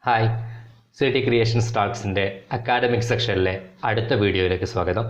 Hi, C T creation സ്റ്റാർട്സിൻ്റെ academic സെക്ഷനിലെ അടുത്ത വീഡിയോയിലേക്ക് സ്വാഗതം.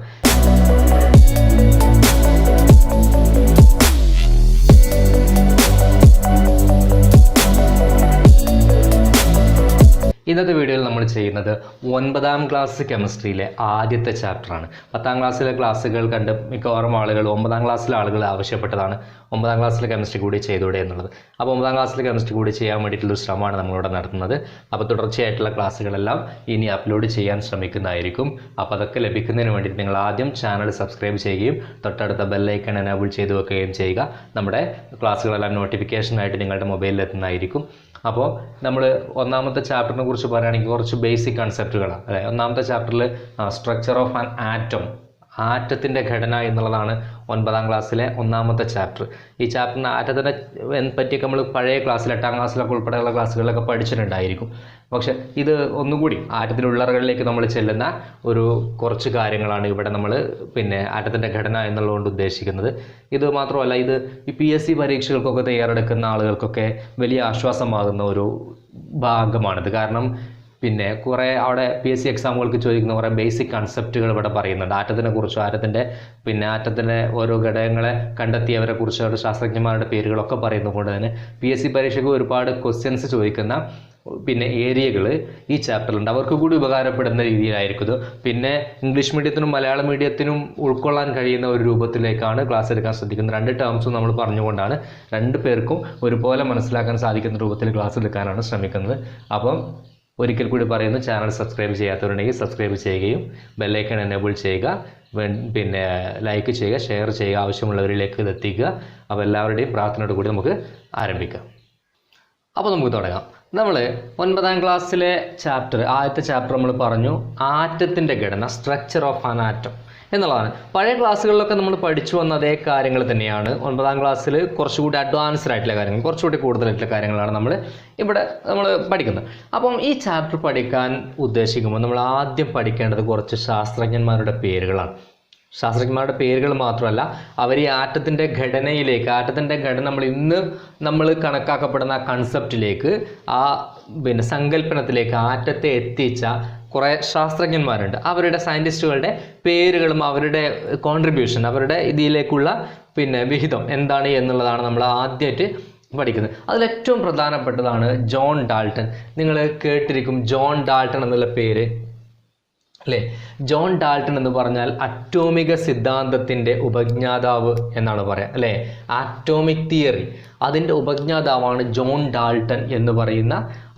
ഇന്നത്തെ വീഡിയോയിൽ നമ്മൾ ചെയ്യുന്നത് 9ാം ക്ലാസ് കെമിസ്ട്രിയിലെ ആദ്യത്തെ ചാപ്റ്ററാണ്. 10ാം ക്ലാസ്സിലെ ക്ലാസ്സുകൾ കണ്ട് മിക്കവാറും ആളുകൾ 9ാം ക്ലാസ്സിലെ ആളുകൾ ആവശ്യപ്പെട്ടതാണ് 9ാം ക്ലാസ്സിലെ കെമിസ്ട്രി കൂടി ചെയ്തൂടെ എന്നുള്ളത്. അപ്പോൾ 9ാം ക്ലാസ്സിലെ കെമിസ്ട്രി കൂടി ചെയ്യാൻ വേണ്ടിയിട്ടുള്ളൊരു ശ്രമമാണ് നമ്മളിവിടെ നടത്തുന്നത്. അപ്പോൾ തുടർച്ചയായിട്ടുള്ള ക്ലാസ്സുകളെല്ലാം ഇനി അപ്ലോഡ് ചെയ്യാൻ ശ്രമിക്കുന്നതായിരിക്കും. അപ്പോൾ അതൊക്കെ ലഭിക്കുന്നതിന് വേണ്ടിയിട്ട് നിങ്ങൾ ആദ്യം ചാനൽ സബ്സ്ക്രൈബ് ചെയ്യുകയും തൊട്ടടുത്ത ബെല്ലൈക്കൺ എനേബിൾ ചെയ്ത് വെക്കുകയും ചെയ്യുക. നമ്മുടെ ക്ലാസ്സുകളെല്ലാം നോട്ടിഫിക്കേഷനായിട്ട് നിങ്ങളുടെ മൊബൈലിൽ എത്തുന്നതായിരിക്കും. അപ്പോൾ നമ്മൾ ഒന്നാമത്തെ ചാപ്റ്ററിനെ കുറിച്ച് പറയുകയാണെങ്കിൽ കുറച്ച് ബേസിക് കൺസെപ്റ്റുകളാണ് അല്ലേ. ഒന്നാമത്തെ ചാപ്റ്ററിൽ സ്ട്രക്ചർ ഓഫ് ആൻ ആറ്റം, ആറ്റത്തിൻ്റെ ഘടന എന്നുള്ളതാണ് 9ാം ക്ലാസ്സിലെ ഒന്നാമത്തെ ചാപ്റ്റർ. ഈ ചാപ്റ്ററിന് ആറ്റത്തിനെ പറ്റിയൊക്കെ നമ്മൾ പഴയ ക്ലാസ്സിൽ 8ാം ക്ലാസ്സിലൊക്കെ ഉൾപ്പെടെയുള്ള ക്ലാസ്സുകളിലൊക്കെ പഠിച്ചിട്ടുണ്ടായിരിക്കും. പക്ഷേ ഇത് ഒന്നുകൂടി ആറ്റത്തിലുള്ളവകളിലേക്ക് നമ്മൾ ചെല്ലുന്ന ഒരു കുറച്ച് കാര്യങ്ങളാണ് ഇവിടെ നമ്മൾ ആറ്റത്തിൻ്റെ ഘടന എന്നുള്ളതുകൊണ്ട് ഉദ്ദേശിക്കുന്നത്. ഇത് മാത്രമല്ല, ഇത് ഈ PSC പരീക്ഷകൾക്കൊക്കെ തയ്യാറെടുക്കുന്ന ആളുകൾക്കൊക്കെ വലിയ ആശ്വാസമാകുന്ന ഒരു ഭാഗമാണിത്. കാരണം കുറേ അവിടെ PSC എക്സാമുകൾക്ക് ചോദിക്കുന്ന കുറേ ബേസിക് കൺസെപ്റ്റുകൾ ഇവിടെ പറയുന്നുണ്ട്. ആറ്റത്തിനെ കുറിച്ചും ആറ്റത്തിൻ്റെ ഓരോ ഘടകങ്ങളെ കണ്ടെത്തിയവരെ കുറിച്ചുള്ള ശാസ്ത്രജ്ഞന്മാരുടെ പേരുകളൊക്കെ പറയുന്നതുകൊണ്ട് തന്നെ PSC പരീക്ഷയ്ക്ക് ഒരുപാട് ക്വസ്റ്റ്യൻസ് ചോദിക്കുന്ന ഏരിയകൾ ഈ ചാപ്റ്ററിലുണ്ട്. അവർക്ക് കൂടി ഉപകാരപ്പെടുന്ന രീതിയിലായിരിക്കും ഇത്. ഇംഗ്ലീഷ് മീഡിയത്തിനും മലയാളം മീഡിയത്തിനും ഉൾക്കൊള്ളാൻ കഴിയുന്ന ഒരു രൂപത്തിലേക്കാണ് ക്ലാസ് എടുക്കാൻ ശ്രദ്ധിക്കുന്നത്. 2 ടേംസും നമ്മൾ പറഞ്ഞുകൊണ്ടാണ് 2 പേർക്കും ഒരുപോലെ മനസ്സിലാക്കാൻ സാധിക്കുന്ന രൂപത്തിൽ ക്ലാസ് എടുക്കാനാണ് ശ്രമിക്കുന്നത്. അപ്പം ഒരിക്കൽ കൂടി പറയുന്നു, ചാനൽ സബ്സ്ക്രൈബ് ചെയ്യാത്തവരുണ്ടെങ്കിൽ സബ്സ്ക്രൈബ് ചെയ്യുകയും ബെല്ലൈക്കൺ എനേബിൾ ചെയ്യുക, ലൈക്ക് ചെയ്യുക, ഷെയർ ചെയ്യുക, ആവശ്യമുള്ളവരിലേക്ക് ഇത് എത്തിക്കുക. അപ്പോൾ എല്ലാവരുടെയും പ്രാർത്ഥനയോട് കൂടി നമുക്ക് ആരംഭിക്കാം. അപ്പോൾ നമുക്ക് തുടങ്ങാം. നമ്മൾ 9ാം ക്ലാസ്സിലെ ആദ്യത്തെ ചാപ്റ്റർ നമ്മൾ പറഞ്ഞു ആറ്റത്തിൻ്റെ ഘടന, സ്ട്രക്ചർ ഓഫ് ആൻ ആറ്റം എന്നുള്ളതാണ്. പഴയ ക്ലാസ്സുകളിലൊക്കെ നമ്മൾ പഠിച്ചു വന്ന അതേ കാര്യങ്ങൾ തന്നെയാണ് 9ാം ക്ലാസ്സിൽ കുറച്ചുകൂടി അഡ്വാൻസ്ഡ് ആയിട്ടുള്ള കാര്യങ്ങൾ, കുറച്ചുകൂടി കൂടുതലായിട്ടുള്ള കാര്യങ്ങളാണ് നമ്മൾ പഠിക്കുന്നത്. അപ്പം ഈ ചാപ്റ്റർ പഠിക്കാൻ ഉദ്ദേശിക്കുമ്പോൾ നമ്മൾ ആദ്യം പഠിക്കേണ്ടത് കുറച്ച് ശാസ്ത്രജ്ഞന്മാരുടെ പേരുകളാണ്. ശാസ്ത്രജ്ഞന്മാരുടെ പേരുകൾ മാത്രമല്ല, അവർ ഈ ആറ്റത്തിൻ്റെ ഘടനയിലേക്ക്, ആറ്റത്തിൻ്റെ ഘടന നമ്മൾ കണക്കാക്കപ്പെടുന്ന ആ കൺസെപ്റ്റിലേക്ക്, ആ സങ്കല്പനത്തിലേക്ക് ആറ്റത്തെ എത്തിച്ച കുറേ ശാസ്ത്രജ്ഞന്മാരുണ്ട്. അവരുടെ സയൻറ്റിസ്റ്റുകളുടെ പേരുകളും അവരുടെ കോൺട്രിബ്യൂഷൻ, അവരുടെ ഇതിലേക്കുള്ള വിഹിതം എന്താണ് എന്നുള്ളതാണ് നമ്മൾ ആദ്യമായിട്ട് പഠിക്കുന്നത്. അതിലേറ്റവും പ്രധാനപ്പെട്ടതാണ് ജോൺ ഡാൾട്ടൺ. നിങ്ങൾ കേട്ടിരിക്കും ജോൺ ഡാൾട്ടൺ എന്നുള്ള പേര് അല്ലേ. ജോൺ ഡാൾട്ടൺ എന്ന് പറഞ്ഞാൽ അറ്റോമിക സിദ്ധാന്തത്തിൻ്റെ ഉപജ്ഞാതാവ് എന്നാണ് പറയുക അല്ലേ. ആറ്റോമിക് തിയറി അതിൻ്റെ ഉപജ്ഞാതാവാണ് ജോൺ ഡാൾട്ടൺ എന്ന് പറയുന്ന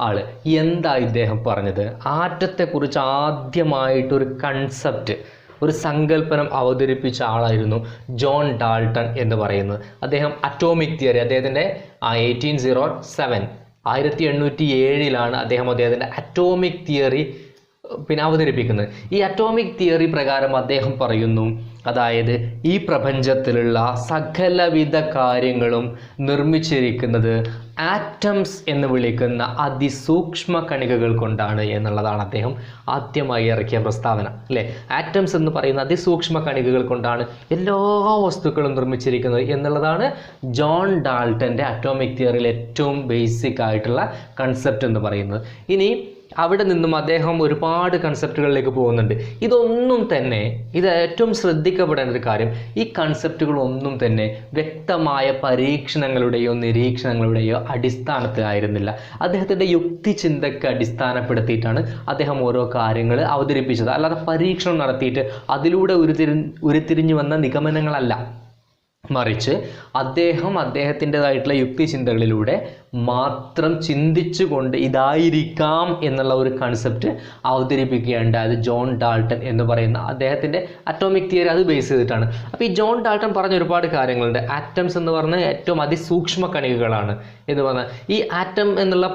ആൾ. എന്താ ഇദ്ദേഹം പറഞ്ഞത്? ആറ്റത്തെക്കുറിച്ച് ആദ്യമായിട്ടൊരു കൺസെപ്റ്റ്, ഒരു സങ്കല്പനം അവതരിപ്പിച്ച ആളായിരുന്നു ജോൺ ഡാൾട്ടൺ എന്ന് പറയുന്നത്. അദ്ദേഹം അറ്റോമിക് തിയറി, അദ്ദേഹത്തിൻ്റെ 1807 അദ്ദേഹത്തിൻ്റെ അറ്റോമിക് തിയറി അവതരിപ്പിക്കുന്നത്. ഈ അറ്റോമിക് തിയറി പ്രകാരം അദ്ദേഹം പറയുന്നു, അതായത് ഈ പ്രപഞ്ചത്തിലുള്ള സകലവിധ കാര്യങ്ങളും നിർമ്മിച്ചിരിക്കുന്നത് ആറ്റംസ് എന്ന് വിളിക്കുന്ന അതിസൂക്ഷ്മ കണികകൾ കൊണ്ടാണ് എന്നുള്ളതാണ് അദ്ദേഹം ആദ്യമായി ഇറക്കിയ പ്രസ്താവന അല്ലേ. ആറ്റംസ് എന്ന് പറയുന്ന അതിസൂക്ഷ്മ കണികകൾ കൊണ്ടാണ് എല്ലാ വസ്തുക്കളും നിർമ്മിച്ചിരിക്കുന്നത് എന്നുള്ളതാണ് ജോൺ ഡാൾട്ടൻ്റെ അറ്റോമിക് തിയറിയിൽ ഏറ്റവും ബേസിക് ആയിട്ടുള്ള കൺസെപ്റ്റ് എന്ന് പറയുന്നത്. ഇനി അവിടെ നിന്നും അദ്ദേഹം ഒരുപാട് കൺസെപ്റ്റുകളിലേക്ക് പോകുന്നുണ്ട്. ഇത് ഏറ്റവും ശ്രദ്ധിക്കപ്പെടേണ്ട ഒരു കാര്യം, ഈ കൺസെപ്റ്റുകളൊന്നും തന്നെ വ്യക്തമായ പരീക്ഷണങ്ങളുടെയോ നിരീക്ഷണങ്ങളുടെയോ അടിസ്ഥാനത്തിലായിരുന്നില്ല. അദ്ദേഹത്തിൻ്റെ യുക്തിചിന്തയ്ക്ക് അടിസ്ഥാനപ്പെടുത്തിയിട്ടാണ് അദ്ദേഹം ഓരോ കാര്യങ്ങൾ അവതരിപ്പിച്ചത്. അല്ലാതെ പരീക്ഷണം നടത്തിയിട്ട് അതിലൂടെ ഉരുത്തിരിഞ്ഞു വന്ന നിഗമനങ്ങളല്ല. മറിച്ച് അദ്ദേഹത്തിൻ്റെതായിട്ടുള്ള യുക്തിചിന്തകളിലൂടെ മാത്രം ചിന്തിച്ചുകൊണ്ട് ഇതായിരിക്കാം എന്നുള്ള ഒരു കൺസെപ്റ്റ് അവതരിപ്പിക്കുകയുണ്ടായത് ജോൺ ഡാൾട്ടൺ എന്ന് പറയുന്ന അദ്ദേഹത്തിൻ്റെ അറ്റോമിക് തിയറി അത് ബേസ് ചെയ്തിട്ടാണ്. അപ്പോൾ ഈ ജോൺ ഡാൾട്ടൺ പറഞ്ഞ ഒരുപാട് കാര്യങ്ങളുണ്ട്. ആറ്റംസ് എന്ന് പറഞ്ഞാൽ ഏറ്റവും അതിസൂക്ഷ്മ കണികകളാണ് എന്ന് പറഞ്ഞാൽ, ഈ ആറ്റം എന്നുള്ള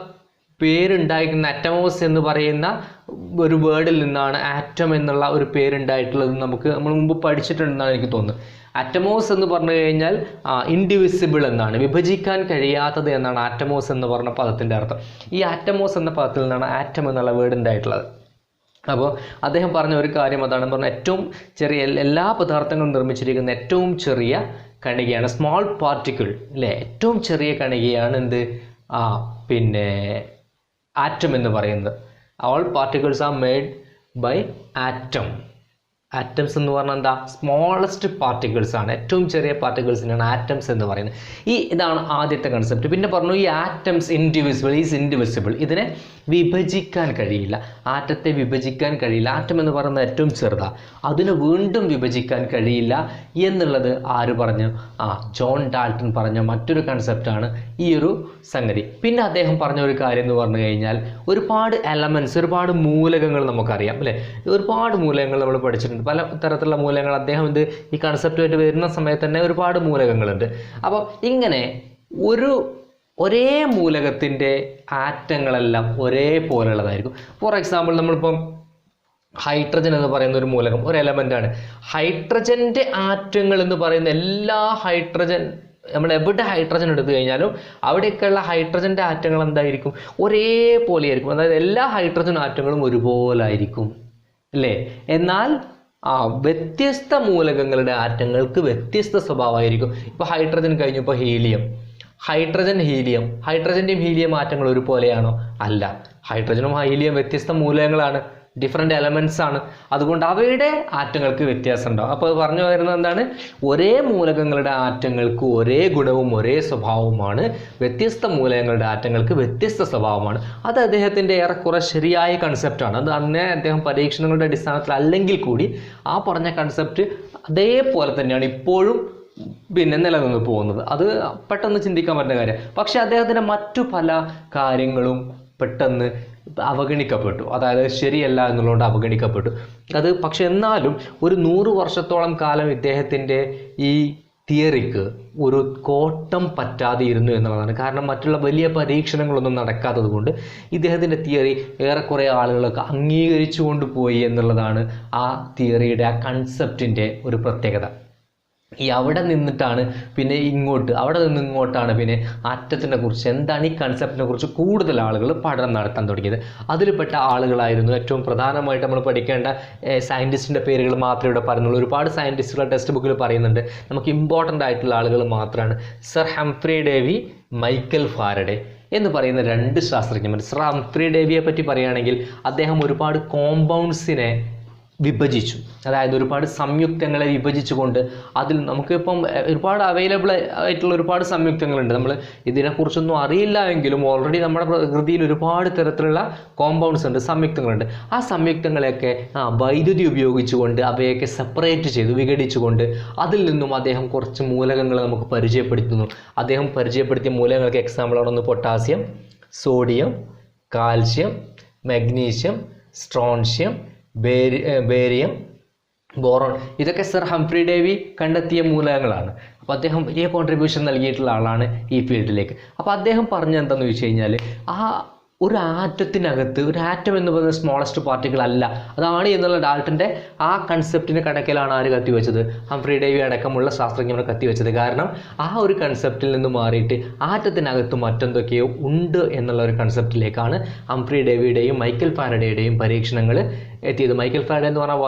പേരുണ്ടായിരിക്കുന്ന അറ്റമോസ് എന്ന് പറയുന്ന ഒരു വേർഡിൽ നിന്നാണ് ആറ്റം എന്നുള്ള ഒരു പേരുണ്ടായിട്ടുള്ളത്. നമ്മൾ മുമ്പ് പഠിച്ചിട്ടുണ്ടെന്നാണ് എനിക്ക് തോന്നുന്നത്. അറ്റമോസ് എന്ന് പറഞ്ഞു കഴിഞ്ഞാൽ ഇൻഡിവിസിബിൾ എന്നാണ്, വിഭജിക്കാൻ കഴിയാത്തത് എന്നാണ് ആറ്റമോസ് എന്ന് പറഞ്ഞ പദത്തിൻ്റെ അർത്ഥം. ഈ ആറ്റമോസ് എന്ന പദത്തിൽ നിന്നാണ് ആറ്റം എന്നുള്ള വേർഡ് ഉണ്ടായിട്ടുള്ളത്. അപ്പോൾ അദ്ദേഹം പറഞ്ഞ ഒരു കാര്യം അതാണ് പറഞ്ഞാൽ, ഏറ്റവും ചെറിയ എല്ലാ പദാർത്ഥങ്ങളും നിർമ്മിച്ചിരിക്കുന്ന ഏറ്റവും ചെറിയ കണികയാണ് സ്മോൾ പാർട്ടിക്കിൾ അല്ലേ. ഏറ്റവും ചെറിയ കണികയാണ് എന്ത് ആറ്റം എന്ന് പറയുന്നത്. All particles are made by atom. Atoms എന്ന് പറഞ്ഞാൽ എന്താ? സ്മോളസ്റ്റ് പാർട്ടിക്കിൾസ് ആണ്, ഏറ്റവും ചെറിയ പാർട്ടിക്കിൾസിനാണ് ആറ്റംസ് എന്ന് പറയുന്നത്. ഇതാണ് ആദ്യത്തെ കൺസെപ്റ്റ്. പിന്നെ പറഞ്ഞു ഈ ആറ്റംസ് ഇൻഡിവിസിബിൾ, ഇതിനെ വിഭജിക്കാൻ കഴിയില്ല, ആറ്റത്തെ വിഭജിക്കാൻ കഴിയില്ല. ആറ്റം എന്ന് പറയുന്നത് ഏറ്റവും ചെറുതാണ്, അതിനെ വീണ്ടും വിഭജിക്കാൻ കഴിയില്ല എന്നുള്ളത് ആര് പറഞ്ഞു? ജോൺ ഡാൾട്ടൺ പറഞ്ഞ മറ്റൊരു കൺസെപ്റ്റാണ് ഈ ഒരു സംഗതി. പിന്നെ അദ്ദേഹം പറഞ്ഞ ഒരു കാര്യം എന്ന് പറഞ്ഞു കഴിഞ്ഞാൽ ഒരുപാട് എലമെൻറ്റ്സ്, ഒരുപാട് മൂലകങ്ങൾ നമുക്കറിയാം അല്ലേ, ഒരുപാട് മൂലകങ്ങൾ നമ്മൾ പഠിച്ചിട്ടുണ്ട്, പല തരത്തിലുള്ള മൂലകങ്ങൾ. അദ്ദേഹം ഈ കൺസെപ്റ്റുമായിട്ട് വരുന്ന സമയത്ത് തന്നെ ഒരുപാട് മൂലകങ്ങളുണ്ട്. അപ്പോൾ ഇങ്ങനെ ഒരേ മൂലകത്തിൻ്റെ ആറ്റങ്ങളെല്ലാം ഒരേപോലെയുള്ളതായിരിക്കും. ഫോർ എക്സാമ്പിൾ നമ്മളിപ്പം ഹൈഡ്രജൻ എന്ന് പറയുന്ന ഒരു മൂലകം, ഒരു എലമെൻ്റാണ്. ഹൈഡ്രജൻ്റെ ആറ്റങ്ങൾ എന്ന് പറയുന്ന എല്ലാ നമ്മൾ എവിടെ ഹൈഡ്രജൻ എടുത്തു കഴിഞ്ഞാലും അവിടെയൊക്കെയുള്ള ഹൈഡ്രജൻ്റെ ആറ്റങ്ങൾ എന്തായിരിക്കും? ഒരേപോലെയായിരിക്കും. അതായത് എല്ലാ ഹൈഡ്രജൻ ആറ്റങ്ങളും ഒരുപോലെ ആയിരിക്കും അല്ലേ? എന്നാൽ വ്യത്യസ്ത മൂലകങ്ങളുടെ ആറ്റങ്ങൾക്ക് വ്യത്യസ്ത സ്വഭാവമായിരിക്കും. ഇപ്പോൾ ഹൈഡ്രജൻ കഴിഞ്ഞു, ഇപ്പോൾ ഹീലിയം, ഹൈഡ്രജൻ്റെയും ഹീലിയം ആറ്റങ്ങൾ ഒരുപോലെയാണോ? അല്ല. ഹൈഡ്രജനും ഹീലിയം വ്യത്യസ്ത മൂലകങ്ങളാണ്, ഡിഫറെൻ്റ് എലമെൻറ്റ്സ് ആണ്. അതുകൊണ്ട് അവയുടെ ആറ്റങ്ങൾക്ക് വ്യത്യാസം ഉണ്ടാവും. അപ്പോൾ പറഞ്ഞു വരുന്നത് എന്താണ്? ഒരേ മൂലകങ്ങളുടെ ആറ്റങ്ങൾക്ക് ഒരേ ഗുണവും ഒരേ സ്വഭാവവുമാണ്, വ്യത്യസ്ത മൂലകങ്ങളുടെ ആറ്റങ്ങൾക്ക് വ്യത്യസ്ത സ്വഭാവമാണ്. അത് അദ്ദേഹത്തിൻ്റെ ഏറെക്കുറെ ശരിയായ കൺസെപ്റ്റാണ്. അത് അന്നേ അദ്ദേഹം പരീക്ഷണങ്ങളുടെ അടിസ്ഥാനത്തിൽ അല്ലെങ്കിൽ കൂടി ആ പറഞ്ഞ കൺസെപ്റ്റ് അതേപോലെ തന്നെയാണ് ഇപ്പോഴും നിലനിന്ന് പോകുന്നത്. അത് പെട്ടെന്ന് ചിന്തിക്കാൻ പറ്റുന്ന കാര്യം. പക്ഷേ അദ്ദേഹത്തിൻ്റെ മറ്റു പല കാര്യങ്ങളും പെട്ടെന്ന് അവഗണിക്കപ്പെട്ടു, അതായത് ശരിയല്ല എന്നുള്ളതുകൊണ്ട് അവഗണിക്കപ്പെട്ടു. പക്ഷെ എന്നാലും ഒരു 100 വർഷത്തോളം കാലം ഇദ്ദേഹത്തിൻ്റെ ഈ തിയറിക്ക് ഒരു കോട്ടം പറ്റാതെ ഇരുന്നു എന്നുള്ളതാണ്. കാരണം മറ്റുള്ള വലിയ പരീക്ഷണങ്ങളൊന്നും നടക്കാത്തത് കൊണ്ട് ഇദ്ദേഹത്തിൻ്റെ തിയറി ഏറെക്കുറെ ആളുകളൊക്കെ അംഗീകരിച്ചു കൊണ്ടുപോയി എന്നുള്ളതാണ് ആ തിയറിയുടെ, ആ കൺസെപ്റ്റിൻ്റെ ഒരു പ്രത്യേകത. അവിടെ നിന്നിട്ടാണ് പിന്നെ അവിടെ നിന്ന് ഇങ്ങോട്ടാണ് പിന്നെ ആറ്റത്തിനെ കുറിച്ച്, എന്താണ് ഈ കൺസെപ്റ്റിനെ കുറിച്ച് കൂടുതൽ ആളുകൾ പഠനം നടത്താൻ തുടങ്ങിയത്. അതിൽപ്പെട്ട ആളുകളായിരുന്നു ഏറ്റവും പ്രധാനമായിട്ട് നമ്മൾ പഠിക്കേണ്ട സയൻറ്റിസ്റ്റിൻ്റെ പേരുകൾ മാത്രമേ ഇവിടെ പറയുന്നുള്ളൂ. ഒരുപാട് സയൻറ്റിസ്റ്റുകൾ ടെക്സ്റ്റ് ബുക്കിൽ പറയുന്നുണ്ട്. നമുക്ക് ഇമ്പോർട്ടൻ്റ് ആയിട്ടുള്ള ആളുകൾ മാത്രമാണ്. Sir Humphry Davy, Michael Faraday എന്ന് പറയുന്ന 2 ശാസ്ത്രജ്ഞന്മാർ. സർ ഹംഫ്രി ഡേവിയെ പറ്റി പറയുകയാണെങ്കിൽ അദ്ദേഹം ഒരുപാട് കോമ്പൗണ്ട്സിനെ വിഭജിച്ചു, അതായത് ഒരുപാട് സംയുക്തങ്ങളെ വിഭജിച്ചുകൊണ്ട് അതിൽ നമുക്കിപ്പം ഒരുപാട് അവൈലബിൾ ആയിട്ടുള്ള ഒരുപാട് സംയുക്തങ്ങളുണ്ട്. നമ്മൾ ഇതിനെക്കുറിച്ചൊന്നും അറിയില്ല എങ്കിലും ഓൾറെഡി നമ്മുടെ പ്രകൃതിയിൽ ഒരുപാട് തരത്തിലുള്ള കോമ്പൗണ്ട്സ് ഉണ്ട്, സംയുക്തങ്ങളുണ്ട്. ആ സംയുക്തങ്ങളെയൊക്കെ വൈദ്യുതി ഉപയോഗിച്ചുകൊണ്ട് അവയൊക്കെ സെപ്പറേറ്റ് ചെയ്തു, വിഘടിച്ചുകൊണ്ട് അതിൽ നിന്നും അദ്ദേഹം കുറച്ച് മൂലകങ്ങൾ നമുക്ക് പരിചയപ്പെടുത്തുന്നു. അദ്ദേഹം പരിചയപ്പെടുത്തിയ മൂലകങ്ങൾക്ക് എക്സാമ്പിളാണ് potassium, sodium, calcium, magnesium, strontium, barium, boron. ഇതൊക്കെ സർ ഹംഫ്രി ഡേവി കണ്ടെത്തിയ മൂലകങ്ങളാണ്. അപ്പോൾ അദ്ദേഹം വലിയ കോൺട്രിബ്യൂഷൻ നൽകിയിട്ടുള്ള ആളാണ് ഈ ഫീൽഡിലേക്ക്. അപ്പോൾ അദ്ദേഹം പറഞ്ഞത് എന്താണെന്ന് ചോദിച്ചു കഴിഞ്ഞാൽ ഒരു ആറ്റത്തിനകത്ത്, ഒരു ആറ്റം എന്ന് പറയുന്നത് സ്മോളസ്റ്റ് പാർട്ടിക്കിൾ അല്ല, അതാണ് എന്നുള്ള ഡാൾട്ടൻ്റെ ആ കൺസെപ്റ്റിന് കടക്കലാണ് ആര് കത്തിവെച്ചത്? ഹംഫ്രി ഡേവി അടക്കമുള്ള ശാസ്ത്രജ്ഞർ കത്തിവെച്ചത്. കാരണം ആ ഒരു കൺസെപ്റ്റിൽ നിന്ന് മാറിയിട്ട് ആറ്റത്തിനകത്ത് മറ്റെന്തൊക്കെയോ ഉണ്ട് എന്നുള്ള ഒരു കൺസെപ്റ്റിലേക്കാണ് ഹംഫ്രി ഡേവിയുടെയും മൈക്കൽ ഫാരഡേയുടെയും പരീക്ഷണങ്ങൾ എത്തിയത്. മൈക്കൽ ഫാരഡേ എന്ന് പറഞ്ഞാൽ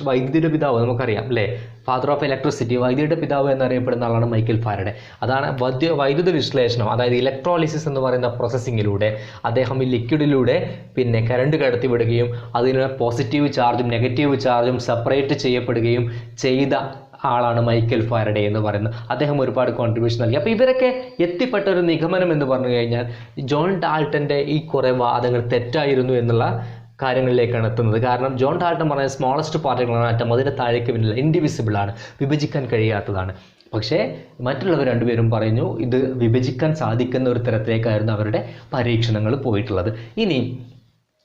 വൈദ്യുതിയുടെ പിതാവ്, നമുക്കറിയാം അല്ലേ, ഫാദർ ഓഫ് ഇലക്ട്രിസിറ്റി, വൈദ്യുതിയുടെ പിതാവ് എന്നറിയപ്പെടുന്ന ആളാണ് മൈക്കൽ ഫാരഡേ. അതാണ് വൈദ്യുത വിശ്ലേഷണം, അതായത് ഇലക്ട്രോളിസിസ് എന്ന് പറയുന്ന പ്രോസസ്സിങ്ങിലൂടെ അദ്ദേഹം ഈ ലിക്വിഡിലൂടെ പിന്നെ കറണ്ട് കടത്തിവിടുകയും അതിന് പോസിറ്റീവ് ചാർജും നെഗറ്റീവ് ചാർജും സെപ്പറേറ്റ് ചെയ്യപ്പെടുകയും ചെയ്ത ആളാണ് മൈക്കൽ ഫാരഡേ എന്ന് പറയുന്നത്. അദ്ദേഹം ഒരുപാട് കോൺട്രിബ്യൂഷൻ നൽകി. അപ്പോൾ ഇവരൊക്കെ എത്തിപ്പെട്ട ഒരു നിഗമനം എന്ന് പറഞ്ഞു കഴിഞ്ഞാൽ ജോൺ ഡാൾട്ടൻ്റെ ഈ കുറേ വാദങ്ങൾ തെറ്റായിരുന്നു എന്നുള്ള കാര്യങ്ങളിലേക്കാണ് എത്തുന്നത്. കാരണം ജോൺ ഡാൾട്ടൺ പറഞ്ഞ സ്മോളസ്റ്റ് പാർട്ടിക്കിളാണ് ആറ്റം, അതിൻ്റെ താഴേക്ക് പിന്നില്ല, ഇൻഡിവിസിബിൾ ആണ്, വിഭജിക്കാൻ കഴിയാത്തതാണ്. പക്ഷേ മറ്റുള്ളവർ രണ്ടുപേരും പറഞ്ഞു ഇത് വിഭജിക്കാൻ സാധിക്കുന്ന ഒരു തരത്തിലേക്കായിരുന്നു അവരുടെ പരീക്ഷണങ്ങൾ പോയിട്ടുള്ളത്. ഇനി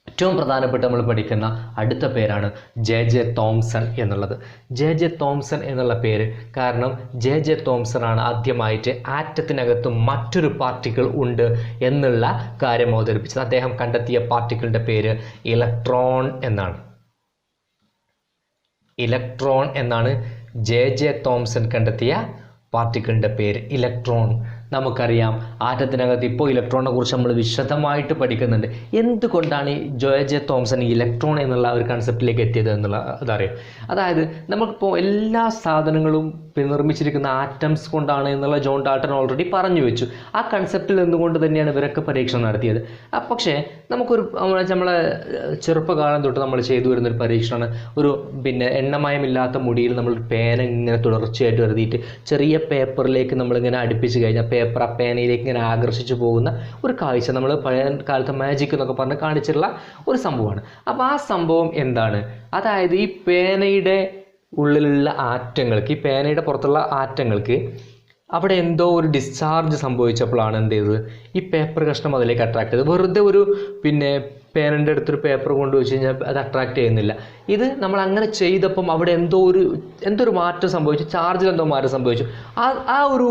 ഏറ്റവും പ്രധാനപ്പെട്ട നമ്മൾ പഠിക്കുന്ന അടുത്ത പേരാണ് ജെ തോംസൺ എന്നുള്ളത്. ജെ തോംസൺ എന്നുള്ള പേര് കാരണം ജെ തോംസൺ ആണ് ആദ്യമായിട്ട് ആറ്റത്തിനകത്ത് മറ്റൊരു പാർട്ടിക്കിൾ ഉണ്ട് എന്നുള്ള കാര്യം അവതരിപ്പിച്ചത്. അദ്ദേഹം കണ്ടെത്തിയ പാർട്ടിക്കിളിൻ്റെ പേര് ഇലക്ട്രോൺ എന്നാണ്. ഇലക്ട്രോൺ എന്നാണ് ജെ തോംസൺ കണ്ടെത്തിയ പാർട്ടിക്കിളിൻ്റെ പേര്, ഇലക്ട്രോൺ. നമുക്കറിയാം ആറ്റത്തിനകത്ത് ഇപ്പോൾ ഇലക്ട്രോണിനെ കുറിച്ച് നമ്മൾ വിശദമായിട്ട് പഠിക്കുന്നുണ്ട്. എന്തുകൊണ്ടാണ് ഈ ജെ തോംസൺ ഇലക്ട്രോൺ എന്നുള്ള ഒരു കൺസെപ്റ്റിലേക്ക് എത്തിയത് എന്നുള്ള അതറിയാം. അതായത് നമുക്കിപ്പോൾ എല്ലാ സാധനങ്ങളും നിർമ്മിച്ചിരിക്കുന്ന ആറ്റംസ് കൊണ്ടാണ് എന്നുള്ള ജോൺ ഡാൾട്ടൺ ഓൾറെഡി പറഞ്ഞു വെച്ചു. ആ കൺസെപ്റ്റിൽ നിന്നുകൊണ്ട് തന്നെയാണ് ഇവരൊക്കെ പരീക്ഷണം നടത്തിയത്. പക്ഷേ നമുക്കൊരു നമ്മളെ ചെറുപ്പകാലം തൊട്ട് നമ്മൾ ചെയ്തു വരുന്നൊരു പരീക്ഷണമാണ് ഒരു എണ്ണമയമില്ലാത്ത മുടിയിൽ നമ്മൾ പേന ഇങ്ങനെ തുടർച്ചയായിട്ട് എഴുതിയിട്ട് ചെറിയ പേപ്പറിലേക്ക് നമ്മളിങ്ങനെ അടുപ്പിച്ച് കഴിഞ്ഞാൽ പേപ്പർ ആ പേനയിലേക്ക് ഇങ്ങനെ ആകർഷിച്ചു പോകുന്ന ഒരു കാഴ്ച നമ്മൾ പഴയ കാലത്ത് മാജിക് എന്നൊക്കെ പറഞ്ഞ് കാണിച്ചിട്ടുള്ള ഒരു സംഭവമാണ്. അപ്പോൾ ആ സംഭവം എന്താണ്? അതായത് ഈ പേനയുടെ ഉള്ളിലുള്ള ആറ്റങ്ങൾക്ക്, ഈ പേനയുടെ പുറത്തുള്ള ആറ്റങ്ങൾക്ക് അവിടെ എന്തോ ഒരു ഡിസ്ചാർജ് സംഭവിച്ചപ്പോഴാണ് എന്ത് ചെയ്തത്, ഈ പേപ്പർ കഷ്ണം അതിലേക്ക് അട്രാക്ട് ചെയ്തത്. വെറുതെ ഒരു പേനൻ്റെ അടുത്തൊരു പേപ്പർ കൊണ്ടുവച്ച് കഴിഞ്ഞാൽ അത് അട്രാക്ട് ചെയ്യുന്നില്ല. ഇത് നമ്മൾ അങ്ങനെ ചെയ്തപ്പം അവിടെ എന്തോ ഒരു മാറ്റം സംഭവിച്ചു, ചാർജിൽ എന്തോ മാറ്റം സംഭവിച്ചു. ആ ഒരു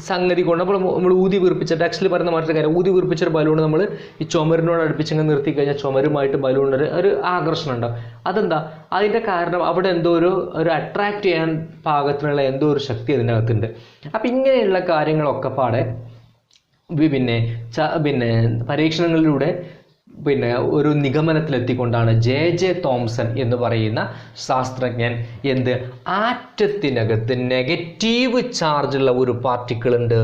സംഗതി കൊണ്ട് നമ്മൾ ഊതി വീർപ്പിച്ച ടെക്സ്റ്റിൽ പറയുന്ന മറ്റൊരു കാര്യം, ഊതി വീർപ്പിച്ചൊരു ബലൂൺ നമ്മൾ ഈ ചുമരിനോട് അടുപ്പിച്ചങ്ങ് നിർത്തി കഴിഞ്ഞാൽ ചുമരുമായിട്ട് ബലൂണിന് ഒരു ആകർഷണം ഉണ്ടാവും. അതെന്താ? അതിൻ്റെ കാരണം അവിടെ എന്തോ ഒരു അട്രാക്ട് ചെയ്യാൻ പാകത്തിനുള്ള എന്തോ ഒരു ശക്തി അതിനകത്തുണ്ട്. അപ്പം ഇങ്ങനെയുള്ള കാര്യങ്ങളൊക്കെ പാടെ പരീക്ഷണങ്ങളിലൂടെ ഒരു നിഗമനത്തിലെത്തിക്കൊണ്ടാണ് ജെ തോംസൺ എന്ന് പറയുന്ന ശാസ്ത്രജ്ഞൻ ആറ്റത്തിനകത്ത് നെഗറ്റീവ് ചാർജുള്ള ഒരു പാർട്ടിക്കിൾ ഉണ്ട്,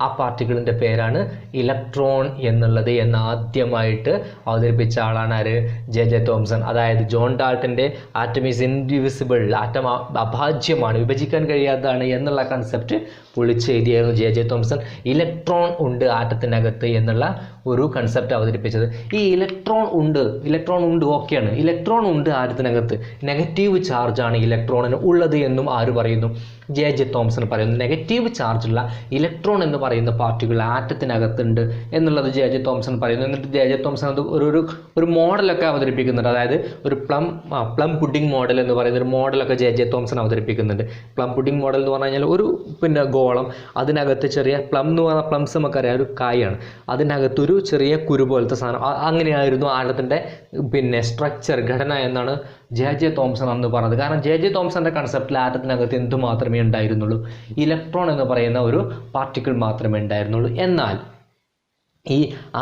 ആ പാർട്ടിക്കിളിൻ്റെ പേരാണ് ഇലക്ട്രോൺ എന്നുള്ളത് എന്ന് ആദ്യമായിട്ട് അവതരിപ്പിച്ച ആളാണ് ആര്? J Thomson. അതായത് ജോൺ ഡാൾട്ടൻ്റെ ആറ്റം ഈസ് ഇൻഡിവിസിബിൾ, ആറ്റം അഭാജ്യമാണ്, വിഭജിക്കാൻ കഴിയാത്തതാണ് എന്നുള്ള കൺസെപ്റ്റ് പൊളിച്ചെഴുതിയായിരുന്നു ജെ തോംസൺ. ഇലക്ട്രോൺ ഉണ്ട് ആറ്റത്തിനകത്ത് എന്നുള്ള ഒരു കൺസെപ്റ്റ് അവതരിപ്പിച്ചത്. ഈ ഇലക്ട്രോൺ ഉണ്ട് ഓക്കെയാണ്, ഇലക്ട്രോൺ ഉണ്ട് ആറ്റത്തിനകത്ത്, നെഗറ്റീവ് ചാർജാണ് ഇലക്ട്രോണിന് ഉള്ളത് എന്നും ആര് പറയുന്നു? ജെ തോംസൺ പറയുന്നു. നെഗറ്റീവ് ചാർജുള്ള ഇലക്ട്രോൺ എന്ന് പറയുന്ന പാർട്ടിക്കിൾ ആറ്റത്തിനകത്തുണ്ട് എന്നുള്ളത് ജെ തോംസൺ പറയുന്നു. എന്നിട്ട് ജെ തോംസൺ അത് ഒരു മോഡലൊക്കെ അവതരിപ്പിക്കുന്നുണ്ട്. അതായത് ഒരു പ്ലം പുഡിംഗ് മോഡൽ എന്ന് പറയുന്ന ഒരു മോഡലൊക്കെ ജെ തോംസൺ അവതരിപ്പിക്കുന്നുണ്ട്. പ്ലം പുഡിംഗ് മോഡൽ എന്ന് പറഞ്ഞു കഴിഞ്ഞാൽ ഒരു ഗോളം, അതിനകത്ത് ചെറിയ പ്ലം എന്ന് പറഞ്ഞാൽ പ്ലംസ് നമുക്കറിയാം ഒരു കായാണ്, അതിനകത്തൊരു ചെറിയ കുരു പോലത്തെ സാധനം. അങ്ങനെയായിരുന്നു ആറ്റത്തിൻ്റെ സ്ട്രക്ചർ, ഘടന എന്നാണ് ജെ തോംസൺ അന്ന് പറഞ്ഞത്. കാരണം ജെ തോംസന്റെ കൺസെപ്റ്റിൽ ആറ്റത്തിനകത്ത് എന്തു മാത്രമേ ഉണ്ടായിരുന്നുള്ളൂ? ഇലക്ട്രോൺ എന്ന് പറയുന്ന ഒരു പാർട്ടിക്കിൾ മാത്രമേ ഉണ്ടായിരുന്നുള്ളൂ. എന്നാൽ ഈ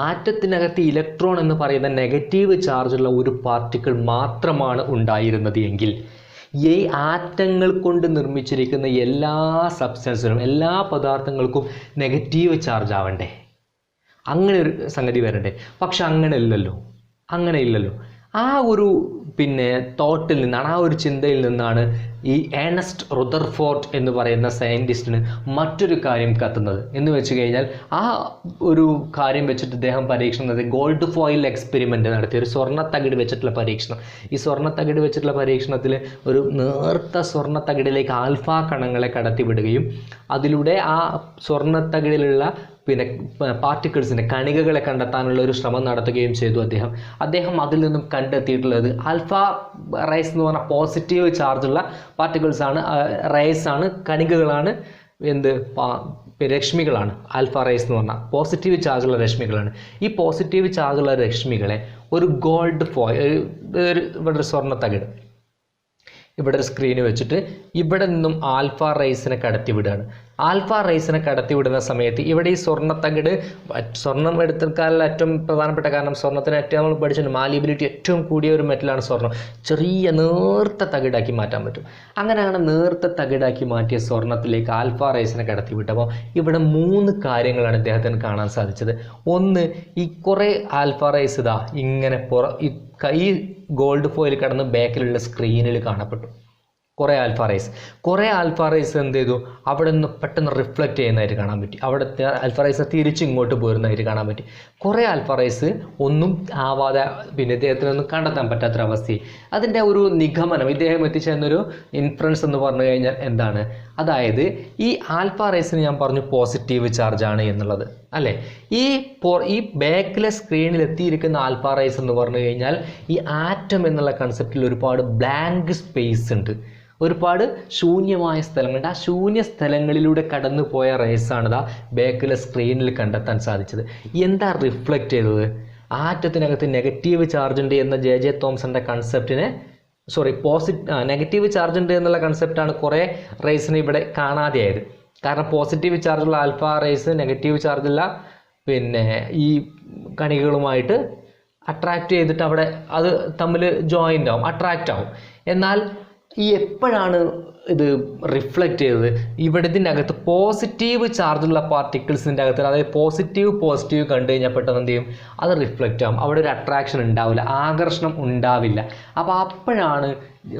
ആറ്റത്തിനകത്ത് ഇലക്ട്രോൺ എന്ന് പറയുന്ന നെഗറ്റീവ് ചാർജുള്ള ഒരു പാർട്ടിക്കിൾ മാത്രമാണ് ഉണ്ടായിരുന്നത് എങ്കിൽ ഈ ആറ്റങ്ങൾ കൊണ്ട് നിർമ്മിച്ചിരിക്കുന്ന എല്ലാ സബ്സ്റ്റൻസിനും, എല്ലാ പദാർത്ഥങ്ങൾക്കും നെഗറ്റീവ് ചാർജ് ആവണ്ടേ? അങ്ങനെ ഒരു സംഗതി വരണ്ടേ? പക്ഷെ അങ്ങനെ ഇല്ലല്ലോ. ആ ഒരു തോട്ടിൽ നിന്നാണ്, ആ ഒരു ചിന്തയിൽ നിന്നാണ് ഈ ഏണസ്റ്റ് റുദർഫോർഡ് എന്ന് പറയുന്ന സയൻറ്റിസ്റ്റിന് മറ്റൊരു കാര്യം കത്തുന്നത്. എന്ന് വെച്ച് കഴിഞ്ഞാൽ ആ ഒരു കാര്യം വെച്ചിട്ട് അദ്ദേഹം പരീക്ഷണം നടത്തി, ഗോൾഡ് ഫോയിൽ എക്സ്പെരിമെൻ്റ് നടത്തി, ഒരു സ്വർണ്ണത്തകിട് വെച്ചിട്ടുള്ള പരീക്ഷണം. ഈ സ്വർണ്ണത്തകിട് വെച്ചിട്ടുള്ള പരീക്ഷണത്തിൽ ഒരു നേർത്ത സ്വർണ്ണത്തകിടിലേക്ക് ആൽഫ കണങ്ങളെ കടത്തിവിടുകയും അതിലൂടെ ആ സ്വർണ്ണത്തകിടിലുള്ള പാർട്ടിക്കിൾസിൻ്റെ കണികകളെ കണ്ടെത്താനുള്ള ഒരു ശ്രമം നടത്തുകയും ചെയ്തു അദ്ദേഹം അതിൽ നിന്നും കണ്ടെത്തിയിട്ടുള്ളത് ആൽഫ റേസ് എന്ന് പറഞ്ഞാൽ പോസിറ്റീവ് ചാർജുള്ള പാർട്ടിക്കിൾസാണ്, റേസാണ്, കണികകളാണ്, രശ്മികളാണ്. ആൽഫ റേസ് എന്ന് പറഞ്ഞാൽ പോസിറ്റീവ് ചാർജുള്ള രശ്മികളാണ്. ഈ പോസിറ്റീവ് ചാർജുള്ള രശ്മികളെ ഒരു ഗോൾഡ് ഫോയിൽ, ഇവിടെ ഒരു സ്വർണ്ണത്തകിട്, ഇവിടെ ഒരു സ്ക്രീന് വെച്ചിട്ട് ഇവിടെ നിന്നും ആൽഫ റേസിനെ കടത്തിവിടുകയാണ്. ആൽഫ റേസിനെ കടത്തിവിടുന്ന സമയത്ത് ഇവിടെ ഈ സ്വർണ്ണത്തകിട്, സ്വർണ്ണം എടുത്തിരിക്കാനുള്ള ഏറ്റവും പ്രധാനപ്പെട്ട കാരണം സ്വർണ്ണത്തിന് ഏറ്റവും നമ്മൾ പഠിച്ചിട്ടുണ്ട് മാലിബിലിറ്റി ഏറ്റവും കൂടിയ ഒരു മെറ്റലാണ് സ്വർണ്ണം. ചെറിയ നേർത്ത തകിടാക്കി മാറ്റാൻ പറ്റും. അങ്ങനെയാണ് നേർത്ത തകിടാക്കി മാറ്റിയ സ്വർണ്ണത്തിലേക്ക് ആൽഫ റേസിനെ കടത്തിവിട്ടപ്പോൾ ഇവിടെ 3 കാര്യങ്ങളാണ് ഇദ്ദേഹത്തിന് കാണാൻ സാധിച്ചത്. ഒന്ന്, ഈ കുറേ ആൽഫ റേസ് ഇതാ ഇങ്ങനെ ഈ ഗോൾഡ് ഫോയിൽ കടന്ന് ബാക്കിലുള്ള സ്ക്രീനിൽ കാണപ്പെട്ടു. കുറേ ആൽഫ റേസ് എന്ത് ചെയ്തു? അവിടെ നിന്ന് പെട്ടെന്ന് റിഫ്ലക്റ്റ് ചെയ്യുന്നതായിട്ട് കാണാൻ പറ്റി. അവിടുത്തെ ആൽഫ റേസ് തിരിച്ച് ഇങ്ങോട്ട് പോരുന്നതായിട്ട് കാണാൻ പറ്റി. കുറേ ആൽഫ റേസ് ഒന്നും ആവാതെ ഇദ്ദേഹത്തിനൊന്നും കണ്ടെത്താൻ പറ്റാത്തൊരവസ്ഥയിൽ അതിൻ്റെ ഒരു നിഗമനം ഇദ്ദേഹം എത്തിച്ചേർന്നൊരു ഇൻഫറൻസ് എന്ന് പറഞ്ഞു കഴിഞ്ഞാൽ എന്താണ്? അതായത് ഈ ആൽഫ റേസിന് ഞാൻ പറഞ്ഞു പോസിറ്റീവ് ചാർജാണ് എന്നുള്ളത് അല്ലേ? ഈ ബാക്കിലെ സ്ക്രീനിൽ എത്തിയിരിക്കുന്ന ആൽഫ റേസ് എന്ന് പറഞ്ഞു കഴിഞ്ഞാൽ ഈ ആറ്റം എന്നുള്ള കൺസെപ്റ്റിൽ ഒരുപാട് ബ്ലാങ്ക് സ്പേസ് ഉണ്ട്, ഒരുപാട് ശൂന്യമായ സ്ഥലങ്ങളുണ്ട്. ആ ശൂന്യ സ്ഥലങ്ങളിലൂടെ കടന്നു പോയ റേസാണ് ഇതാ ബാക്കിലെ സ്ക്രീനിൽ കണ്ടെത്താൻ സാധിച്ചത്. എന്താ റിഫ്ലക്റ്റ് ചെയ്തത്? ആറ്റത്തിനകത്ത് നെഗറ്റീവ് ചാർജ് ഉണ്ട് എന്ന ജെ തോംസന്റെ കൺസെപ്റ്റിനെ നെഗറ്റീവ് ചാർജ് ഉണ്ട് എന്നുള്ള കൺസെപ്റ്റാണ് കുറേ റേസിനെ ഇവിടെ കാണാതെയായത്. കാരണം പോസിറ്റീവ് ചാർജുള്ള ആൽഫ റേസ് നെഗറ്റീവ് ചാർജുള്ള പിന്നെ ഈ കണികകളുമായിട്ട് അട്രാക്റ്റ് ചെയ്തിട്ട് അവിടെ അത് തമ്മിൽ ജോയിൻ്റ് ആവും, അട്രാക്റ്റ് ആവും. എന്നാൽ ഈ എപ്പോഴാണ് ഇത് റിഫ്ലക്റ്റ് ചെയ്തത്? ഇവിടെ ഇതിൻ്റെ അകത്ത് പോസിറ്റീവ് ചാർജുള്ള പാർട്ടിക്കിൾസിൻ്റെ അകത്ത്, അതായത് പോസിറ്റീവ് കണ്ടു കഴിഞ്ഞാൽ പെട്ടെന്ന് എന്ത് ചെയ്യും? അത് റിഫ്ലക്റ്റ് ആവും, അവിടെ ഒരു അട്രാക്ഷൻ ഉണ്ടാവില്ല, ആകർഷണം ഉണ്ടാവില്ല. അപ്പോൾ അപ്പോഴാണ്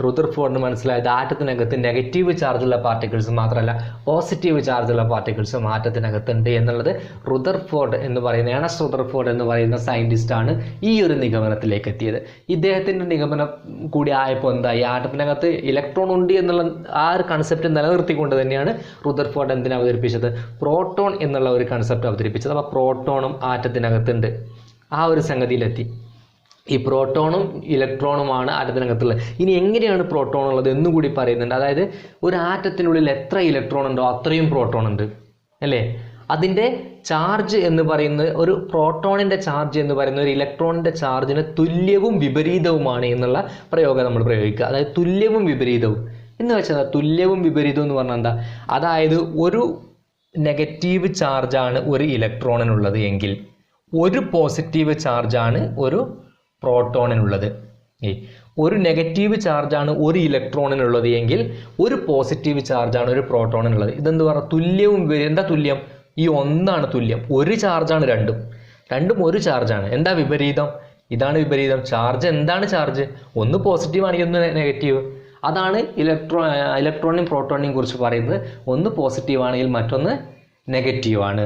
റുദർഫോർഡിന് മനസ്സിലായത് ആറ്റത്തിനകത്ത് നെഗറ്റീവ് ചാർജുള്ള പാർട്ടിക്കിൾസ് മാത്രമല്ല പോസിറ്റീവ് ചാർജുള്ള പാർട്ടിക്കിൾസും ആറ്റത്തിനകത്തുണ്ട് എന്നുള്ളത്. റുദർഫോർഡ് എന്ന് പറയുന്ന ഏണസ്റ്റ് റുദർഫോർഡ് എന്ന് പറയുന്ന സയൻറ്റിസ്റ്റാണ് ഈ ഒരു നിഗമനത്തിലേക്ക് എത്തിയത്. ഇദ്ദേഹത്തിൻ്റെ നിഗമനം കൂടി ആയപ്പോൾ എന്തായി? ആറ്റത്തിനകത്ത് ഇലക്ട്രോൺ ഉണ്ട് എന്നുള്ള ആ ഒരു കൺസെപ്റ്റ് നിലനിർത്തിക്കൊണ്ട് തന്നെയാണ് റുദർഫോർഡ് എന്തിനെ അവതരിപ്പിച്ചത്? പ്രോട്ടോൺ എന്നുള്ള ഒരു കൺസെപ്റ്റ് അവതരിപ്പിച്ചത്. അപ്പോൾ പ്രോട്ടോണും ആറ്റത്തിനകത്തുണ്ട്, ആ ഒരു സംഗതിയിലെത്തി. ഈ പ്രോട്ടോണും ഇലക്ട്രോണുമാണ് ആറ്റത്തിനകത്തുള്ളത്. ഇനി എങ്ങനെയാണ് പ്രോട്ടോൺ ഉള്ളത് എന്നുകൂടി പറയുന്നുണ്ട്. അതായത് ഒരു ആറ്റത്തിനുള്ളിൽ എത്ര ഇലക്ട്രോൺ ഉണ്ടോ അത്രയും പ്രോട്ടോൺ ഉണ്ട് അല്ലേ? അതിൻ്റെ ചാർജ് എന്ന് പറയുന്നത്, ഒരു പ്രോട്ടോണിൻ്റെ ചാർജ് എന്ന് പറയുന്ന ഒരു ഇലക്ട്രോണിൻ്റെ ചാർജിന് തുല്യവും വിപരീതവുമാണ് എന്നുള്ള പ്രയോഗം നമ്മൾ പ്രയോഗിക്കുക. അതായത് തുല്യവും വിപരീതവും എന്ന് വെച്ചാൽ തുല്യവും വിപരീതവും എന്ന് പറഞ്ഞാൽ എന്താ? അതായത് ഒരു നെഗറ്റീവ് ചാർജാണ് ഒരു ഇലക്ട്രോണിനുള്ളത് എങ്കിൽ ഒരു പോസിറ്റീവ് ചാർജാണ് ഒരു പ്രോട്ടോണിനുള്ളത്. ഒരു നെഗറ്റീവ് ചാർജാണ് ഒരു ഇലക്ട്രോണിനുള്ളത് എങ്കിൽ ഒരു പോസിറ്റീവ് ചാർജാണ് ഒരു പ്രോട്ടോണിനുള്ളത്. ഇതെന്ത് പറഞ്ഞാൽ തുല്യവും എന്താ തുല്യം? ഈ ഒന്നാണ് തുല്യം. ഒരു ചാർജാണ് രണ്ടും ഒരു ചാർജാണ്. എന്താ വിപരീതം? ഇതാണ് വിപരീതം. ചാർജ് എന്താണ് ചാർജ്? ഒന്ന് പോസിറ്റീവ് ആണെങ്കിൽ ഒന്ന് നെഗറ്റീവ്. അതാണ് ഇലക്ട്രോണിനെയും പ്രോട്ടോണിനെയും കുറിച്ച് പറയുന്നത്. ഒന്ന് പോസിറ്റീവ് ആണെങ്കിൽ മറ്റൊന്ന് നെഗറ്റീവാണ്.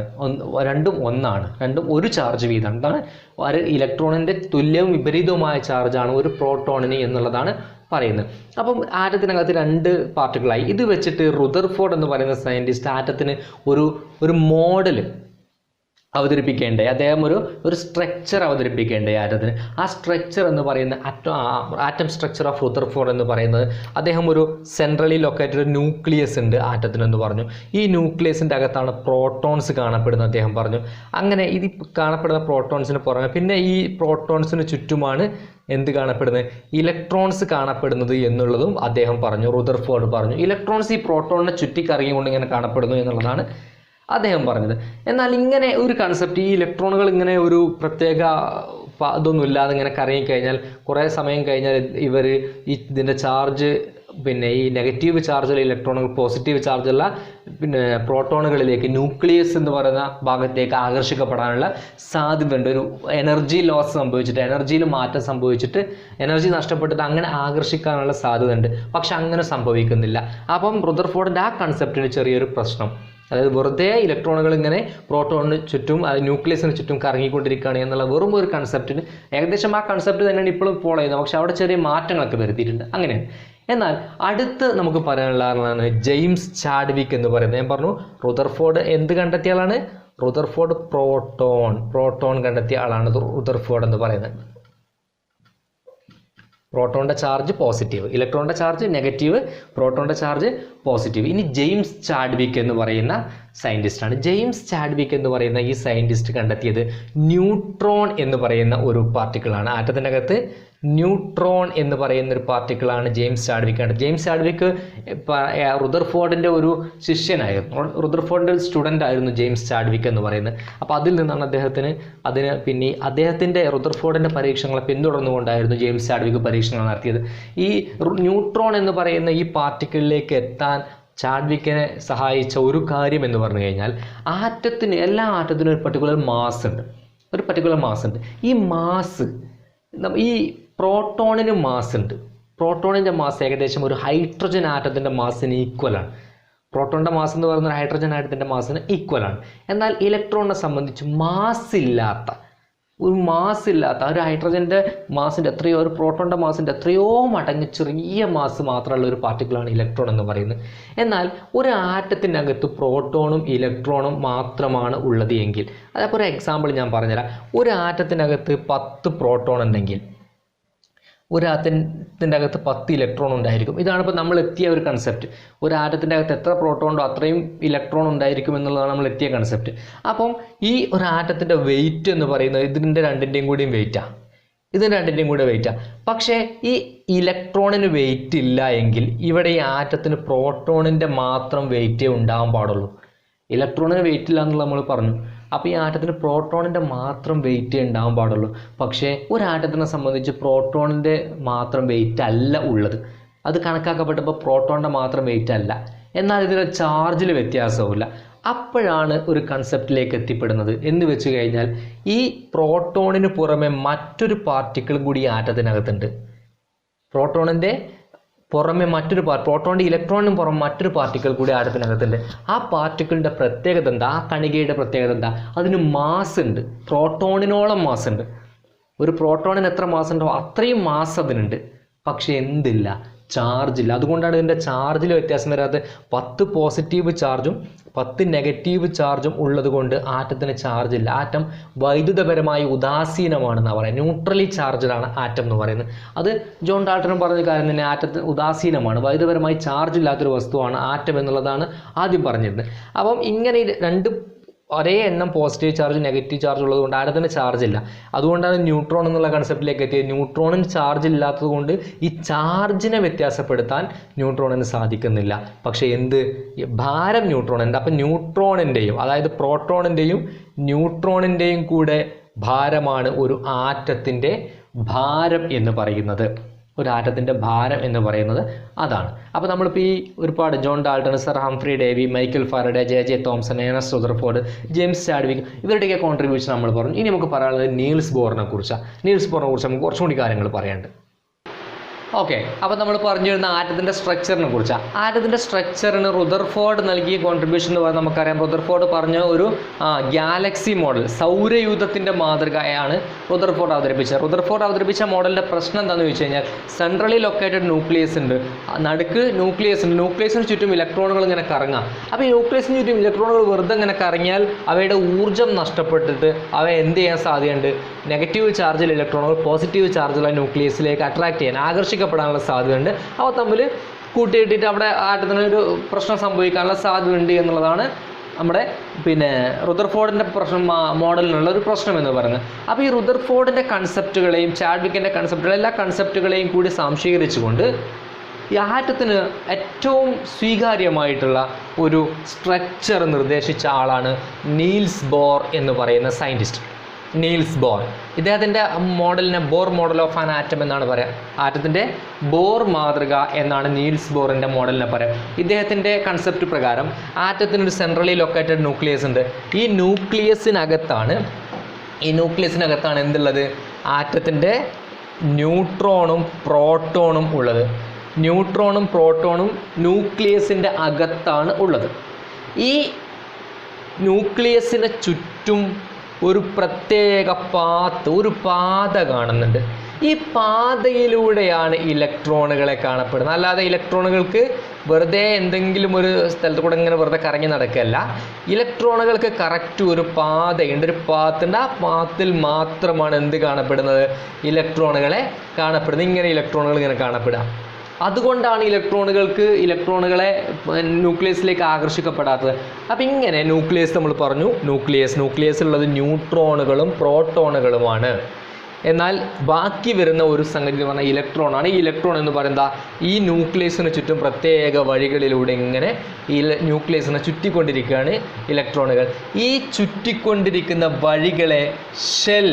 രണ്ടും ഒന്നാണ്, രണ്ടും ഒരു ചാർജ് വീതം. എന്താണ്? ഒരു ഇലക്ട്രോണിൻ്റെ തുല്യവും വിപരീതവുമായ ചാർജാണ് ഒരു പ്രോട്ടോണിന് എന്നുള്ളതാണ് പറയുന്നത്. അപ്പം ആറ്റത്തിനകത്ത് രണ്ട് പാർട്ടിക്കിളായി. ഇത് വെച്ചിട്ട് റുദർഫോർഡ് എന്ന് പറയുന്ന സയൻറ്റിസ്റ്റ് ആറ്റത്തിന് ഒരു മോഡൽ അവതരിപ്പിക്കേണ്ടായി. അദ്ദേഹം ഒരു സ്ട്രക്ചർ അവതരിപ്പിക്കേണ്ടായി ആറ്റത്തിന്. ആ സ്ട്രക്ചർ എന്ന് പറയുന്ന ആറ്റം സ്ട്രക്ചർ ഓഫ് റുദർഫോർഡ് എന്ന് പറയുന്നത്, അദ്ദേഹം ഒരു സെൻട്രലി ലൊക്കേറ്റഡ് ന്യൂക്ലിയസ് ഉണ്ട് ആറ്റത്തിനെന്ന് പറഞ്ഞു. ഈ ന്യൂക്ലിയസിൻ്റെ അകത്താണ് പ്രോട്ടോൺസ് കാണപ്പെടുന്നത് അദ്ദേഹം പറഞ്ഞു. അങ്ങനെ ഇത് കാണപ്പെടുന്ന പ്രോട്ടോൺസിന് പുറമെ പിന്നെ ഈ പ്രോട്ടോൺസിന് ചുറ്റുമാണ് എന്ത് കാണപ്പെടുന്നത്? ഇലക്ട്രോൺസ് കാണപ്പെടുന്നത് എന്നുള്ളതും അദ്ദേഹം പറഞ്ഞു, റുദർഫോർഡ് പറഞ്ഞു. ഇലക്ട്രോൺസ് ഈ പ്രോട്ടോണിനെ ചുറ്റിക്കറങ്ങിക്കൊണ്ട് ഇങ്ങനെ കാണപ്പെടുന്നു എന്നുള്ളതാണ് അദ്ദേഹം പറഞ്ഞത്. എന്നാൽ ഇങ്ങനെ ഒരു കൺസെപ്റ്റ്, ഈ ഇലക്ട്രോണുകൾ ഇങ്ങനെ ഒരു പ്രത്യേക ഇതൊന്നും ഇല്ലാതെ ഇങ്ങനെ കറങ്ങിക്കഴിഞ്ഞാൽ കുറേ സമയം കഴിഞ്ഞാൽ ഇതിൻ്റെ ചാർജ് പിന്നെ ഈ നെഗറ്റീവ് ചാർജുള്ള ഇലക്ട്രോണുകൾ പോസിറ്റീവ് ചാർജുള്ള പിന്നെ പ്രോട്ടോണുകളിലേക്ക്, ന്യൂക്ലിയസ് എന്ന് പറയുന്ന ഭാഗത്തേക്ക് ആകർഷിക്കപ്പെടാനുള്ള സാധ്യതയുണ്ട്. ഒരു എനർജി ലോസ് സംഭവിച്ചിട്ട്, എനർജിയിൽ മാറ്റം സംഭവിച്ചിട്ട്, എനർജി നഷ്ടപ്പെട്ടിട്ട് അങ്ങനെ ആകർഷിക്കാനുള്ള സാധ്യതയുണ്ട്. പക്ഷെ അങ്ങനെ സംഭവിക്കുന്നില്ല. അപ്പം റുദർഫോർഡിൻ്റെ ആ കൺസെപ്റ്റിന് ചെറിയൊരു പ്രശ്നം, അതായത് വെറുതെ ഇലക്ട്രോണുകൾ ഇങ്ങനെ പ്രോട്ടോണിന് ചുറ്റും ന്യൂക്ലിയസിന് ചുറ്റും കറങ്ങിക്കൊണ്ടിരിക്കുകയാണ് എന്നുള്ള വെറും ഒരു കൺസെപ്റ്റിന്, ഏകദേശം ആ കൺസെപ്റ്റ് തന്നെയാണ് ഇപ്പോഴും ഫോളോ ചെയ്യുന്നത്. പക്ഷെ അവിടെ ചെറിയ മാറ്റങ്ങളൊക്കെ വരുത്തിയിട്ടുണ്ട്. അങ്ങനെയാണ്. എന്നാൽ അടുത്ത് നമുക്ക് പറയാനുള്ളതാണ് ജെയിംസ് ചാഡ്വിക് എന്ന് പറയുന്നത്. ഞാൻ പറഞ്ഞു റുദർഫോർഡ് എന്ത് കണ്ടെത്തിയ ആളാണ്? റുദർഫോർഡ് പ്രോട്ടോൺ കണ്ടെത്തിയ ആളാണ് റുദർഫോർഡ് എന്ന് പറയുന്നത്. പ്രോട്ടോണിൻ്റെ ചാർജ് പോസിറ്റീവ്, ഇലക്ട്രോണിൻ്റെ ചാർജ് നെഗറ്റീവ്, പ്രോട്ടോണിൻ്റെ ചാർജ് പോസിറ്റീവ്. ഇനി ജെയിംസ് ചാഡ്വിക് എന്ന് പറയുന്ന സയൻറ്റിസ്റ്റാണ്. ജെയിംസ് ചാഡ്വിക് എന്ന് പറയുന്ന ഈ സയൻറ്റിസ്റ്റ് കണ്ടെത്തിയത് ന്യൂട്രോൺ എന്ന് പറയുന്ന ഒരു പാർട്ടിക്കിളാണ്. ആറ്റത്തിനകത്ത് ന്യൂട്രോൺ എന്ന് പറയുന്ന ഒരു പാർട്ടിക്കിളാണ് ജെയിംസ് ചാഡ്വിക് കണ്ടത്. ജെയിംസ് ചാഡ്വിക് റുദർഫോർഡിൻ്റെ ഒരു ശിഷ്യനായിരുന്നു, റുദർഫോർഡിൻ്റെ ഒരു സ്റ്റുഡൻ്റ് ആയിരുന്നു ജെയിംസ് ചാഡ്വിക് എന്ന് പറയുന്നത്. അപ്പോൾ അതിൽ നിന്നാണ് പിന്നെ അദ്ദേഹത്തിൻ്റെ റുദർഫോർഡിൻ്റെ പരീക്ഷണങ്ങളെ പിന്തുടർന്നുകൊണ്ടായിരുന്നു ജെയിംസ് ചാഡ്വിക് പരീക്ഷണങ്ങൾ നടത്തിയത്. ഈ ന്യൂട്രോൺ എന്ന് പറയുന്ന ഈ പാർട്ടിക്കിളിലേക്ക് എത്താൻ ചാഡ്വിക്കിനെ സഹായിച്ച ഒരു കാര്യം എന്ന് പറഞ്ഞു കഴിഞ്ഞാൽ, എല്ലാ ആറ്റത്തിനും ഒരു പർട്ടിക്കുലർ മാസ് ഉണ്ട്. ഈ പ്രോട്ടോണിന് മാസ് ഉണ്ട്. പ്രോട്ടോണിൻ്റെ മാസ് ഏകദേശം ഒരു ഹൈഡ്രജൻ ആറ്റത്തിൻ്റെ മാസിന് ഈക്വലാണ്. പ്രോട്ടോണിൻ്റെ മാസ് എന്ന് പറയുന്നത് ഹൈഡ്രജൻ ആറ്റത്തിൻ്റെ മാസിന് ഈക്വലാണ്. എന്നാൽ ഇലക്ട്രോണിനെ സംബന്ധിച്ച് മാസില്ലാത്ത ഒരു ഹൈഡ്രജൻ്റെ മാസിൻ്റെ എത്രയോ, ഒരു പ്രോട്ടോണിൻ്റെ മാസിൻ്റെ എത്രയോ മടങ്ങ് ചെറിയ മാസ് മാത്രമുള്ള ഒരു പാർട്ടിക്കിളാണ് ഇലക്ട്രോൺ എന്ന് പറയുന്നത്. എന്നാൽ ഒരു ആറ്റത്തിനകത്ത് പ്രോട്ടോണും ഇലക്ട്രോണും മാത്രമാണ് ഉള്ളത് എങ്കിൽ, അതപ്പോൾ ഒരു എക്സാമ്പിൾ ഞാൻ പറഞ്ഞുതരാം. ഒരു ആറ്റത്തിനകത്ത് 10 പ്രോട്ടോൺ ഉണ്ടെങ്കിൽ ഒരു ആറ്റത്തിൻ്റെ അകത്ത് 10 ഇലക്ട്രോൺ ഉണ്ടായിരിക്കും. ഇതാണ് ഇപ്പോൾ നമ്മൾ എത്തിയ ഒരു കൺസെപ്റ്റ്. ഒരു ആറ്റത്തിൻ്റെ അകത്ത് എത്ര പ്രോട്ടോൺ ഉണ്ടോ അത്രയും ഇലക്ട്രോൺ ഉണ്ടായിരിക്കും എന്നുള്ളതാണ് നമ്മൾ എത്തിയ കൺസെപ്റ്റ്. അപ്പം ഈ ഒരു ആറ്റത്തിൻ്റെ വെയിറ്റ് എന്ന് പറയുന്നത് ഇതിൻ്റെ രണ്ടിൻ്റെയും കൂടി വെയിറ്റാണ്. പക്ഷേ ഈ ഇലക്ട്രോണിന് വെയിറ്റ് ഇല്ല എങ്കിൽ ഇവിടെ ഈ ആറ്റത്തിന് പ്രോട്ടോണിൻ്റെ മാത്രം വെയിറ്റേ ഉണ്ടാകാൻ പാടുള്ളൂ. ഇലക്ട്രോണിന് വെയിറ്റ് ഇല്ല എന്നുള്ളത് നമ്മൾ പറഞ്ഞു. അപ്പോൾ ഈ ആറ്റത്തിന് പ്രോട്ടോണിൻ്റെ മാത്രം വെയിറ്റ് ഉണ്ടാകാൻ പാടുള്ളൂ. പക്ഷേ ഒരു ആറ്റത്തിനെ സംബന്ധിച്ച് പ്രോട്ടോണിൻ്റെ മാത്രം വെയിറ്റ് അല്ല ഉള്ളത്. അത് കണക്കാക്കപ്പെട്ടപ്പോൾ പ്രോട്ടോണിൻ്റെ മാത്രം വെയിറ്റ് അല്ല, എന്നാൽ ഇതിൻ്റെ ചാർജിൽ വ്യത്യാസവുമില്ല. അപ്പോഴാണ് ഒരു കൺസെപ്റ്റിലേക്ക് എത്തിപ്പെടുന്നത് എന്ന് വെച്ച് കഴിഞ്ഞാൽ ഈ പ്രോട്ടോണിന് പുറമെ മറ്റൊരു പാർട്ടിക്കിളും കൂടി ഈ ആറ്റത്തിനകത്തുണ്ട്. പ്രോട്ടോണിൻ്റെ പുറമെ പ്രോട്ടോണിൻ്റെ ഇലക്ട്രോണിനും പുറമെ മറ്റൊരു പാർട്ടിക്കിൾ കൂടി ആറ്റത്തിനകത്തുണ്ട്. ആ പാർട്ടിക്കിളിൻ്റെ പ്രത്യേകത എന്താ? ആ കണികയുടെ പ്രത്യേകത എന്താ? അതിന് മാസ് ഉണ്ട്, പ്രോട്ടോണിനോളം മാസ് ഉണ്ട്. ഒരു പ്രോട്ടോണിന് എത്ര മാസ് ഉണ്ടോ അത്രയും മാസ് അതിനുണ്ട്. പക്ഷേ എന്തില്ല? ചാർജില്ല. അതുകൊണ്ടാണ് ഇതിൻ്റെ ചാർജിൽ വ്യത്യാസം വരാത്തത്. 10 പോസിറ്റീവ് ചാർജും 10 നെഗറ്റീവ് ചാർജും ഉള്ളത് കൊണ്ട് ആറ്റത്തിന് ചാർജില്ല. ആറ്റം വൈദ്യുതപരമായി ഉദാസീനമാണെന്നാണ് പറയുന്നത്. ന്യൂട്രലി ചാർജഡാണ് ആറ്റം എന്ന് പറയുന്നത്. അത് ജോൺ ഡാൾട്ടൺ പറഞ്ഞ കാര്യം തന്നെ. ആറ്റത്തിന് ഉദാസീനമാണ്, വൈദ്യുതപരമായി ചാർജ് ഇല്ലാത്തൊരു വസ്തുവാണ് ആറ്റം എന്നുള്ളതാണ് ആദ്യം പറഞ്ഞിരുന്നത്. അപ്പം ഇങ്ങനെ രണ്ട് ഒരേ എണ്ണം പോസിറ്റീവ് ചാർജ് നെഗറ്റീവ് ചാർജ് ഉള്ളത് കൊണ്ട് ആറ്റത്തിന് ചാർജ് ഇല്ല. അതുകൊണ്ടാണ് ന്യൂട്രോൺ എന്നുള്ള കൺസെപ്റ്റിലേക്ക് എത്തിയത്. ന്യൂട്രോണിന് ചാർജ് ഇല്ലാത്തത് കൊണ്ട് ഈ ചാർജിനെ വ്യത്യാസപ്പെടുത്താൻ ന്യൂട്രോണിന് സാധിക്കുന്നില്ല. പക്ഷേ ഭാരം ന്യൂട്രോണിൻ്റെ. അപ്പം ന്യൂട്രോണിൻ്റെയും അതായത് പ്രോട്ടോണിൻ്റെയും ന്യൂട്രോണിൻ്റെയും കൂടെ ഭാരമാണ് ഒരു ആറ്റത്തിൻ്റെ ഭാരം എന്ന് പറയുന്നത്. ഒരു ആറ്റത്തിൻ്റെ ഭാരം എന്ന് പറയുന്നത് അതാണ്. അപ്പോൾ നമ്മളിപ്പോൾ ഈ ഒരുപാട് John Dalton, sir Humphry Davy, Michael Faraday, J Thomson, Ernest Rutherford, James Chadwick, ഇവരുടെയൊക്കെ കോൺട്രിബ്യൂഷൻ നമ്മൾ പറഞ്ഞു. ഇനി നമുക്ക് പറയാനുള്ളത് നീൽസ് ബോറിനെ കുറിച്ചാണ്. നീൽസ് ബോറിനെ കുറിച്ച് നമുക്ക് കുറച്ചും കൂടി കാര്യങ്ങൾ പറയാനുണ്ട്. ഓക്കെ, അപ്പോൾ നമ്മൾ പറഞ്ഞു വരുന്ന ആറ്റത്തിൻ്റെ സ്ട്രക്ചറിനെ കുറിച്ചാണ്. ആറ്റത്തിൻ്റെ സ്ട്രക്ചറിന് റുദർഫോർഡ് നൽകിയ കോൺട്രിബ്യൂഷൻ എന്ന് പറഞ്ഞാൽ നമുക്കറിയാം. റുദർഫോർഡ് പറഞ്ഞ ഒരു ഗാലക്സി മോഡൽ, സൗരയൂഥത്തിൻ്റെ മാതൃകയാണ് റുദർഫോർഡ് അവതരിപ്പിച്ചത്. റുദർഫോർഡ് അവതരിപ്പിച്ച മോഡലിൻ്റെ പ്രശ്നം എന്താണെന്ന് ചോദിച്ചു കഴിഞ്ഞാൽ സെൻട്രലി ലൊക്കേറ്റഡ് ന്യൂക്ലിയസ് ഉണ്ട്, നടുക്ക് ന്യൂക്ലിയസ് ഉണ്ട്. ന്യൂക്ലിയസിന് ചുറ്റും ഇലക്ട്രോണുകൾ ഇങ്ങനെ കറങ്ങാം. അപ്പോൾ ഈ ന്യൂക്ലിയസിന് ചുറ്റും ഇലക്ട്രോണുകൾ വെറുതെ ഇങ്ങനെ കറങ്ങിയാൽ അവയുടെ ഊർജ്ജം നഷ്ടപ്പെട്ടിട്ട് അവ എന്ത് ചെയ്യാൻ സാധ്യതയുണ്ട്? നെഗറ്റീവ് ചാർജിൽ ഇലക്ട്രോണുകൾ പോസിറ്റീവ് ചാർജുള്ള ന്യൂക്ലിയസിലേക്ക് അട്രാക്ട് ചെയ്യാൻ, ആകർഷിക്കപ്പെടാനുള്ള സാധ്യതയുണ്ട്. അവ തമ്മിൽ കൂട്ടിയിട്ടിട്ട് അവിടെ ആറ്റത്തിനൊരു പ്രശ്നം സംഭവിക്കാനുള്ള സാധ്യതയുണ്ട് എന്നുള്ളതാണ് നമ്മുടെ റുദർഫോർഡിൻ്റെ പ്രശ്നം മോഡലിനുള്ള ഒരു പ്രശ്നം എന്ന് പറയുന്നത്. അപ്പോൾ ഈ റുദർഫോർഡിൻ്റെ കൺസെപ്റ്റുകളെയും ചാഡ്വിക്കിൻ്റെ കൺസെപ്റ്റുകളെയും എല്ലാ കൺസെപ്റ്റുകളെയും കൂടി സംശീകരിച്ചുകൊണ്ട് ഈ ആറ്റത്തിന് ഏറ്റവും സ്വീകാര്യമായിട്ടുള്ള ഒരു സ്ട്രക്ചർ നിർദ്ദേശിച്ച ആളാണ് നീൽസ് ബോർ എന്ന് പറയുന്ന സയൻറ്റിസ്റ്റ്. നീൽസ് ബോർ, ഇദ്ദേഹത്തിൻ്റെ മോഡലിനെ Bohr model of an atom എന്നാണ് പറയുക. ആറ്റത്തിൻ്റെ ബോർ മാതൃക എന്നാണ് നീൽസ് ബോറിൻ്റെ മോഡലിനെ പറയുക. ഇദ്ദേഹത്തിൻ്റെ കൺസെപ്റ്റ് പ്രകാരം ആറ്റത്തിനൊരു സെൻട്രലി ലൊക്കേറ്റഡ് ന്യൂക്ലിയസ് ഉണ്ട്. ഈ ന്യൂക്ലിയസിനകത്താണ് എന്തുള്ളത്? ആറ്റത്തിൻ്റെ ന്യൂട്രോണും പ്രോട്ടോണും ഉള്ളത്. ന്യൂട്രോണും പ്രോട്ടോണും ന്യൂക്ലിയസിൻ്റെ അകത്താണ് ഉള്ളത്. ഈ ന്യൂക്ലിയസിന് ചുറ്റും ഒരു പ്രത്യേക ഒരു പാത കാണുന്നുണ്ട്. ഈ പാതയിലൂടെയാണ് ഇലക്ട്രോണുകളെ കാണപ്പെടുന്നത്. അല്ലാതെ ഇലക്ട്രോണുകൾക്ക് വെറുതെ എന്തെങ്കിലും ഒരു സ്ഥലത്ത് കൂടെ ഇങ്ങനെ വെറുതെ കറങ്ങി നടക്കുകയല്ല. ഇലക്ട്രോണുകൾക്ക് കറക്റ്റ് ഒരു പാതയുണ്ട്, ഒരു പാത്തുണ്ട്. ആ പാത്തിൽ മാത്രമാണ് എന്ത് കാണപ്പെടുന്നത്? ഇലക്ട്രോണുകളെ കാണപ്പെടുന്നത്. ഇങ്ങനെ ഇലക്ട്രോണുകൾ ഇങ്ങനെ കാണപ്പെടുക. അതുകൊണ്ടാണ് ഇലക്ട്രോണുകളെ ന്യൂക്ലിയസിലേക്ക് ആകർഷിക്കപ്പെടാത്തത്. അപ്പം ഇങ്ങനെ ന്യൂക്ലിയസ് നമ്മൾ പറഞ്ഞു, ന്യൂക്ലിയസിലുള്ളത് ന്യൂട്രോണുകളും പ്രോട്ടോണുകളുമാണ്. എന്നാൽ ബാക്കി വരുന്ന ഒരു സംഗതി എന്ന് പറഞ്ഞാൽ ഇലക്ട്രോണാണ്. ഈ ഇലക്ട്രോൺ എന്ന് പറയുന്നത് ഈ ന്യൂക്ലിയസിന് ചുറ്റും പ്രത്യേക വഴികളിലൂടെ ഇങ്ങനെ ന്യൂക്ലിയസിനെ ചുറ്റിക്കൊണ്ടിരിക്കുകയാണ് ഇലക്ട്രോണുകൾ. ഈ ചുറ്റിക്കൊണ്ടിരിക്കുന്ന വഴികളെ ഷെൽ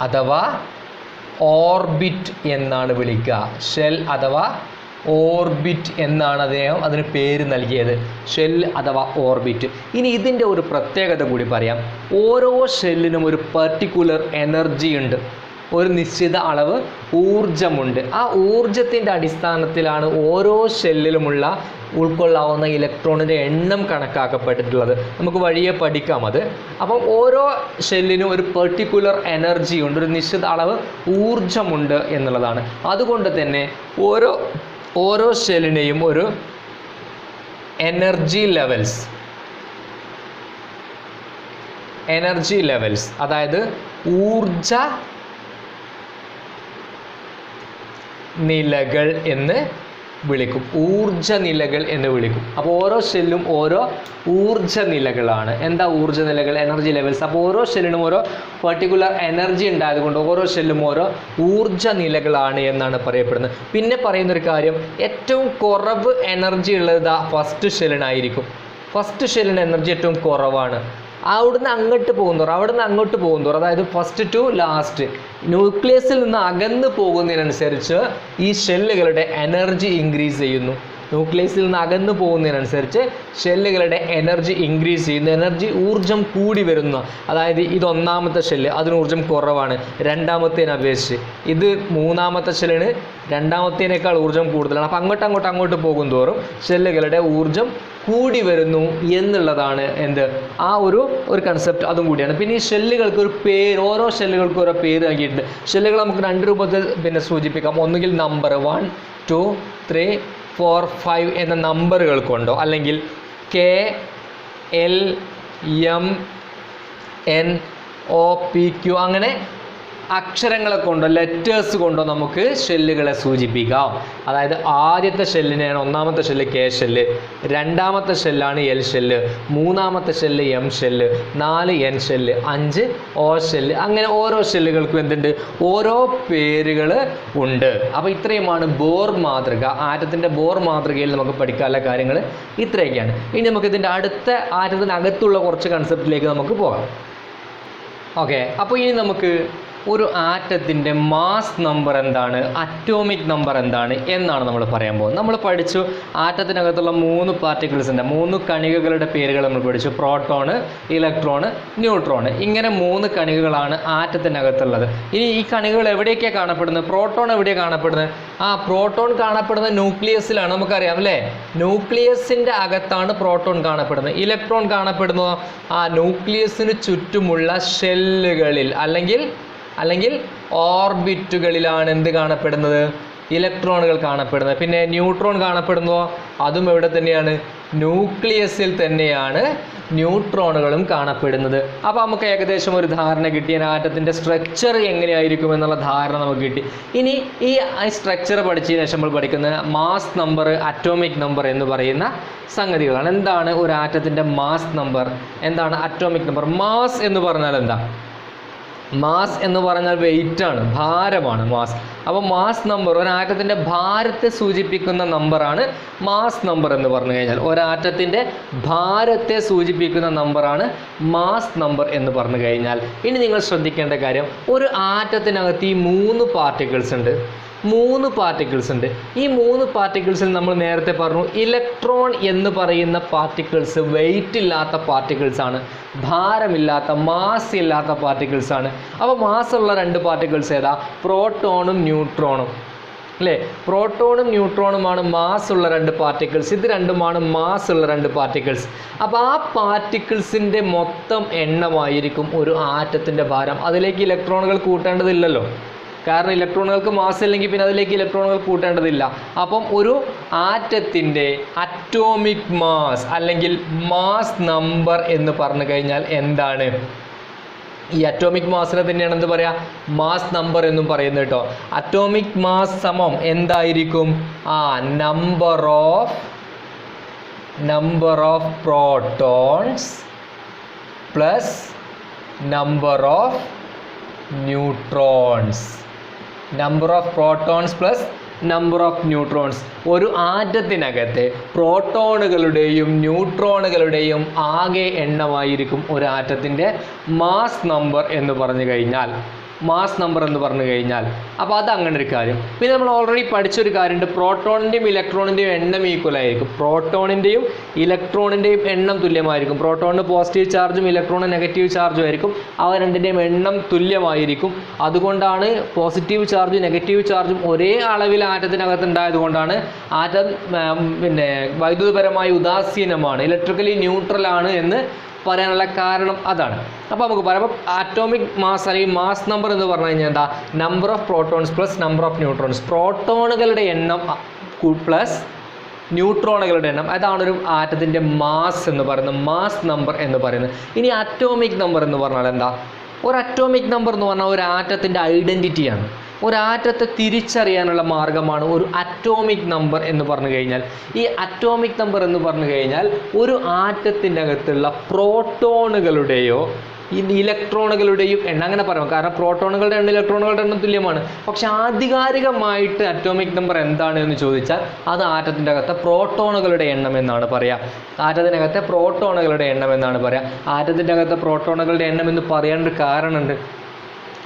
അഥവാ ഓർബിറ്റ് എന്നാണ് വിളിക്കുക. ഷെൽ അഥവാ ഓർബിറ്റ് എന്നാണ് അതിന് പേര് നൽകിയത്. ഷെൽ അഥവാ ഓർബിറ്റ്. ഇനി ഇതിൻ്റെ ഒരു പ്രത്യേകത കൂടി പറയാം. ഓരോ ഷെല്ലിനും ഒരു പർട്ടിക്കുലർ എനർജി ഉണ്ട്, ഒരു നിശ്ചിത അളവ് ഊർജമുണ്ട്. ആ ഊർജത്തിൻ്റെ അടിസ്ഥാനത്തിലാണ് ഓരോ ഷെല്ലിലുമുള്ള ഉൾക്കൊള്ളാവുന്ന ഇലക്ട്രോണിൻ്റെ എണ്ണം കണക്കാക്കപ്പെട്ടിട്ടുള്ളത്. നമുക്ക് വഴിയെ പഠിക്കാം അത്. അപ്പം ഓരോ ഷെല്ലിനും ഒരു പെർട്ടിക്കുലർ എനർജി ഉണ്ട്, ഒരു നിശ്ചിത അളവ് ഊർജമുണ്ട് എന്നുള്ളതാണ്. അതുകൊണ്ട് തന്നെ ഓരോ ഷെല്ലിനെയും ഒരു എനർജി ലെവൽസ് അതായത് ഊർജ നിലകൾ എന്ന് വിളിക്കും. ഊർജ നിലകൾ എന്ന് വിളിക്കും. അപ്പോൾ ഓരോ ഷെല്ലും ഓരോ ഊർജ നിലകളാണ്. എന്താ ഊർജ നിലകൾ? Energy levels. അപ്പോൾ ഓരോ ഷെല്ലിനും ഓരോ പെർട്ടിക്കുലർ എനർജി ഉണ്ടായതുകൊണ്ട് ഓരോ ഷെല്ലും ഓരോ ഊർജ നിലകളാണ് എന്നാണ് പറയപ്പെടുന്നത്. പിന്നെ പറയുന്നൊരു കാര്യം, ഏറ്റവും കുറവ് എനർജി ഉള്ളത് ഫസ്റ്റ് ഷെല്ലിനായിരിക്കും. ഫസ്റ്റ് ഷെല്ലിന് എനർജി ഏറ്റവും കുറവാണ്. അവിടുന്ന് അങ്ങോട്ട് പോകുന്നതോറും അതായത് ഫസ്റ്റ് ടു ലാസ്റ്റ് ന്യൂക്ലിയസിൽ നിന്ന് അകന്ന് പോകുന്നതിനനുസരിച്ച് ഈ ഷെല്ലുകളുടെ എനർജി ഇൻക്രീസ് ചെയ്യുന്നു. ന്യൂക്ലിയസിൽ നിന്ന് അകന്നു പോകുന്നതിനനുസരിച്ച് ഷെല്ലുകളുടെ എനർജി ഇൻക്രീസ് ചെയ്യുന്നു, എനർജി ഊർജ്ജം കൂടി വരുന്നു. അതായത് ഇത് ഒന്നാമത്തെ ഷെല്ല്, അതിന് ഊർജ്ജം കുറവാണ് രണ്ടാമത്തേനെ അപേക്ഷിച്ച്. ഇത് മൂന്നാമത്തെ ഷെല്ലിന് രണ്ടാമത്തേനേക്കാൾ ഊർജ്ജം കൂടുതലാണ്. അപ്പം അങ്ങോട്ട് പോകും തോറും ഷെല്ലുകളുടെ ഊർജ്ജം കൂടി വരുന്നു എന്നുള്ളതാണ് ആ ഒരു കൺസെപ്റ്റ്. അതും കൂടിയാണ്. പിന്നെ ഈ ഷെല്ലുകൾക്ക് ഒരു പേര്, ഓരോ ഷെല്ലുകൾക്കും ഓരോ പേര് നൽകിയിട്ടുണ്ട്. ഷെല്ലുകൾ നമുക്ക് രണ്ട് രൂപത്തിൽ സൂചിപ്പിക്കാം. ഒന്നുകിൽ നമ്പർ 1, 2, 3, 4, 5 എന്ന നമ്പറുകൾ കൊണ്ടോ, അല്ലെങ്കിൽ KLMNOPQ അങ്ങനെ അക്ഷരങ്ങളെ കൊണ്ടോ ലെറ്റേഴ്സ് കൊണ്ടോ നമുക്ക് ഷെല്ലുകളെ സൂചിപ്പിക്കാം. അതായത് ആദ്യത്തെ ഷെല്ലിനെയാണ് ഒന്നാമത്തെ ഷെല്ല് K ഷെല്ല്, രണ്ടാമത്തെ ഷെല്ലാണ് L ഷെല്ല്, മൂന്നാമത്തെ shell M shell, 4 N shell, 5 O shell. അങ്ങനെ ഓരോ ഷെല്ലുകൾക്കും ഓരോ പേരുകൾ ഉണ്ട്. അപ്പോൾ ഇത്രയുമാണ് ബോർ മാതൃക. ആറ്റത്തിൻ്റെ ബോർ മാതൃകയിൽ നമുക്ക് പഠിക്കാനുള്ള കാര്യങ്ങൾ ഇത്രയൊക്കെയാണ്. ഇനി നമുക്ക് ഇതിൻ്റെ അടുത്ത ആറ്റത്തിനകത്തുള്ള കുറച്ച് കൺസെപ്റ്റിലേക്ക് നമുക്ക് പോകാം. ഓക്കെ, അപ്പോൾ ഇനി നമുക്ക് ഒരു ആറ്റത്തിൻ്റെ മാസ് നമ്പർ എന്താണ്, അറ്റോമിക് നമ്പർ എന്താണ് എന്നാണ് നമ്മൾ പറയാൻ പോകുന്നത്. നമ്മൾ പഠിച്ചു ആറ്റത്തിനകത്തുള്ള 3 പാർട്ടിക്കിൾസിൻ്റെ 3 കണികകളുടെ പേരുകൾ നമ്മൾ പഠിച്ചു. Proton, electron, neutron. ഇങ്ങനെ 3 കണികകളാണ് ആറ്റത്തിനകത്തുള്ളത്. ഇനി ഈ കണികകൾ എവിടെയൊക്കെയാണ് കാണപ്പെടുന്നത്? പ്രോട്ടോൺ എവിടെയാണ് കാണപ്പെടുന്നത്? പ്രോട്ടോൺ കാണപ്പെടുന്നത് ന്യൂക്ലിയസിലാണ്, നമുക്കറിയാം അല്ലേ. ന്യൂക്ലിയസിൻ്റെ അകത്താണ് പ്രോട്ടോൺ കാണപ്പെടുന്നത്. ഇലക്ട്രോൺ കാണപ്പെടുന്നത് ന്യൂക്ലിയസിന് ചുറ്റുമുള്ള ഷെല്ലുകളിൽ അല്ലെങ്കിൽ ഓർബിറ്റുകളിലാണ് എന്ത് കാണപ്പെടുന്നത്? ഇലക്ട്രോണുകൾ കാണപ്പെടുന്നത്. പിന്നെ ന്യൂട്രോൺ കാണപ്പെടുന്നതോ അതും എവിടെ തന്നെയാണ്? ന്യൂക്ലിയസിൽ തന്നെയാണ് ന്യൂട്രോണുകളും കാണപ്പെടുന്നത്. അപ്പോൾ നമുക്ക് ഏകദേശം ഒരു ധാരണ കിട്ടി, ആറ്റത്തിൻ്റെ സ്ട്രക്ചർ എങ്ങനെയായിരിക്കും എന്നുള്ള ധാരണ നമുക്ക് കിട്ടി. ഇനി ഈ സ്ട്രക്ചർ പഠിച്ചതിന് ശേഷം നമ്മൾ പഠിക്കുന്നത് മാസ് നമ്പർ, അറ്റോമിക് നമ്പർ എന്ന് പറയുന്ന സംഗതികളാണ്. എന്താണ് ഒരു ആറ്റത്തിൻ്റെ മാസ് നമ്പർ, എന്താണ് അറ്റോമിക് നമ്പർ? മാസ് എന്ന് പറഞ്ഞാൽ എന്താ? മാസ് എന്ന് പറഞ്ഞാൽ വെയിറ്റ് ആണ്, ഭാരമാണ് മാസ്. അപ്പോൾ മാസ് നമ്പർ ഒരാറ്റത്തിൻ്റെ ഭാരത്തെ സൂചിപ്പിക്കുന്ന നമ്പറാണ് മാസ് നമ്പർ എന്ന് പറഞ്ഞു കഴിഞ്ഞാൽ. ഒരാറ്റത്തിൻ്റെ ഭാരത്തെ സൂചിപ്പിക്കുന്ന നമ്പറാണ് മാസ് നമ്പർ എന്ന് പറഞ്ഞു കഴിഞ്ഞാൽ. ഇനി നിങ്ങൾ ശ്രദ്ധിക്കേണ്ട കാര്യം, ഒരു ആറ്റത്തിനകത്ത് ഈ 3 പാർട്ടിക്കിൾസ് ഉണ്ട്. 3 പാർട്ടിക്കിൾസ് ഉണ്ട്. ഈ 3 പാർട്ടിക്കിൾസിൽ നമ്മൾ നേരത്തെ പറഞ്ഞു ഇലക്ട്രോൺ എന്ന് പറയുന്ന പാർട്ടിക്കിൾസ് വെയിറ്റ് ഇല്ലാത്ത പാർട്ടിക്കിൾസ് ആണ്, ഭാരമില്ലാത്ത മാസ് ഇല്ലാത്ത പാർട്ടിക്കിൾസ് ആണ്. അപ്പോൾ മാസ്സുള്ള 2 പാർട്ടിക്കിൾസ് ഏതാ? പ്രോട്ടോണും ന്യൂട്രോണും അല്ലേ. പ്രോട്ടോണും ന്യൂട്രോണുമാണ് മാസ് ഉള്ള 2 പാർട്ടിക്കിൾസ്. ഇത് രണ്ടുമാണ് മാസ് ഉള്ള 2 പാർട്ടിക്കിൾസ്. അപ്പോൾ ആ പാർട്ടിക്കിൾസിൻ്റെ മൊത്തം എണ്ണമായിരിക്കും ഒരു ആറ്റത്തിൻ്റെ ഭാരം. അതിലേക്ക് ഇലക്ട്രോണുകൾ കൂട്ടേണ്ടതില്ലല്ലോ, കാരണം ഇലക്ട്രോണുകൾക്ക് മാസ് ഇല്ലെങ്കിൽ പിന്നെ അതിലേക്ക് ഇലക്ട്രോണുകൾ കൂട്ടേണ്ടതില്ല. അപ്പം ഒരു ആറ്റത്തിൻ്റെ അറ്റോമിക് മാസ് അല്ലെങ്കിൽ മാസ് നമ്പർ എന്ന് പറഞ്ഞു കഴിഞ്ഞാൽ എന്താണ്? ഈ അറ്റോമിക് മാസിനെ തന്നെയാണ് എന്ത് പറയുക? മാസ് നമ്പർ എന്നും പറയുന്നത് കേട്ടോ. അറ്റോമിക് മാസ് സമം എന്തായിരിക്കും? Number of protons plus number of neutrons. Number of protons plus number of neutrons. ഒരു ആറ്റത്തിനകത്തെ പ്രോട്ടോണുകളുടെയും ന്യൂട്രോണുകളുടെയും ആകെ എണ്ണമായിരിക്കും ഒരു ആറ്റത്തിൻ്റെ മാസ് നമ്പർ എന്ന് പറഞ്ഞു കഴിഞ്ഞാൽ. അപ്പോൾ അത് അങ്ങനെ ഒരു കാര്യം. പിന്നെ നമ്മൾ ഓൾറെഡി പഠിച്ചൊരു കാര്യമുണ്ട്, പ്രോട്ടോണിൻ്റെയും ഇലക്ട്രോണിൻ്റെയും എണ്ണം ഈക്വൽ ആയിരിക്കും. പ്രോട്ടോണിൻ്റെയും ഇലക്ട്രോണിൻ്റെയും എണ്ണം തുല്യമായിരിക്കും. പ്രോട്ടോണിന് പോസിറ്റീവ് ചാർജും ഇലക്ട്രോണിന് നെഗറ്റീവ് ചാർജും ആയിരിക്കും. അവ രണ്ടിൻ്റെയും എണ്ണം തുല്യമായിരിക്കും. അതുകൊണ്ടാണ് പോസിറ്റീവ് ചാർജും നെഗറ്റീവ് ചാർജും ഒരേ അളവിൽ ആറ്റത്തിനകത്ത് ഉണ്ടായതുകൊണ്ടാണ് ആറ്റം വൈദ്യുതപരമായി ഉദാസീനമാണ്, ഇലക്ട്രിക്കലി ന്യൂട്രലാണ് എന്ന് പറയാനുള്ള കാരണം അതാണ്. അപ്പോൾ നമുക്ക് പറയാം, അപ്പോൾ ആറ്റോമിക് മാസ് അല്ലെങ്കിൽ മാസ് നമ്പർ എന്ന് പറഞ്ഞു കഴിഞ്ഞാൽ എന്താ? Number of protons plus number of neutrons. പ്രോട്ടോണുകളുടെ എണ്ണം പ്ലസ് ന്യൂട്രോണുകളുടെ എണ്ണം, അതാണ് ഒരു ആറ്റത്തിൻ്റെ മാസ് എന്ന് പറയുന്നത്, മാസ് നമ്പർ എന്ന് പറയുന്നത്. ഇനി അറ്റോമിക് നമ്പർ എന്ന് പറഞ്ഞാൽ എന്താ? ഒരു അറ്റോമിക് നമ്പർ എന്ന് പറഞ്ഞാൽ ഒരു ആറ്റത്തിൻ്റെ ഐഡൻറ്റിറ്റിയാണ്. ഒരാറ്റത്തെ തിരിച്ചറിയാനുള്ള മാർഗമാണ് ഒരു അറ്റോമിക് നമ്പർ എന്ന് പറഞ്ഞു കഴിഞ്ഞാൽ. ഈ അറ്റോമിക് നമ്പർ എന്ന് പറഞ്ഞു കഴിഞ്ഞാൽ ഒരു ആറ്റത്തിൻ്റെ അകത്തുള്ള പ്രോട്ടോണുകളുടെയോ ഈ ഇലക്ട്രോണുകളുടെയും എണ്ണം അങ്ങനെ പറയാം. കാരണം പ്രോട്ടോണുകളുടെ എണ്ണം ഇലക്ട്രോണുകളുടെ എണ്ണം തുല്യമാണ്. പക്ഷെ ആധികാരികമായിട്ട് അറ്റോമിക് നമ്പർ എന്താണ് എന്ന് ചോദിച്ചാൽ അത് ആറ്റത്തിൻ്റെ അകത്തെ പ്രോട്ടോണുകളുടെ എണ്ണം എന്നാണ് പറയുക. ആറ്റത്തിനകത്തെ പ്രോട്ടോണുകളുടെ എണ്ണം എന്നാണ് പറയുക. ആറ്റത്തിൻ്റെ അകത്തെ പ്രോട്ടോണുകളുടെ എണ്ണം എന്ന് പറയാനൊരു കാരണമുണ്ട്.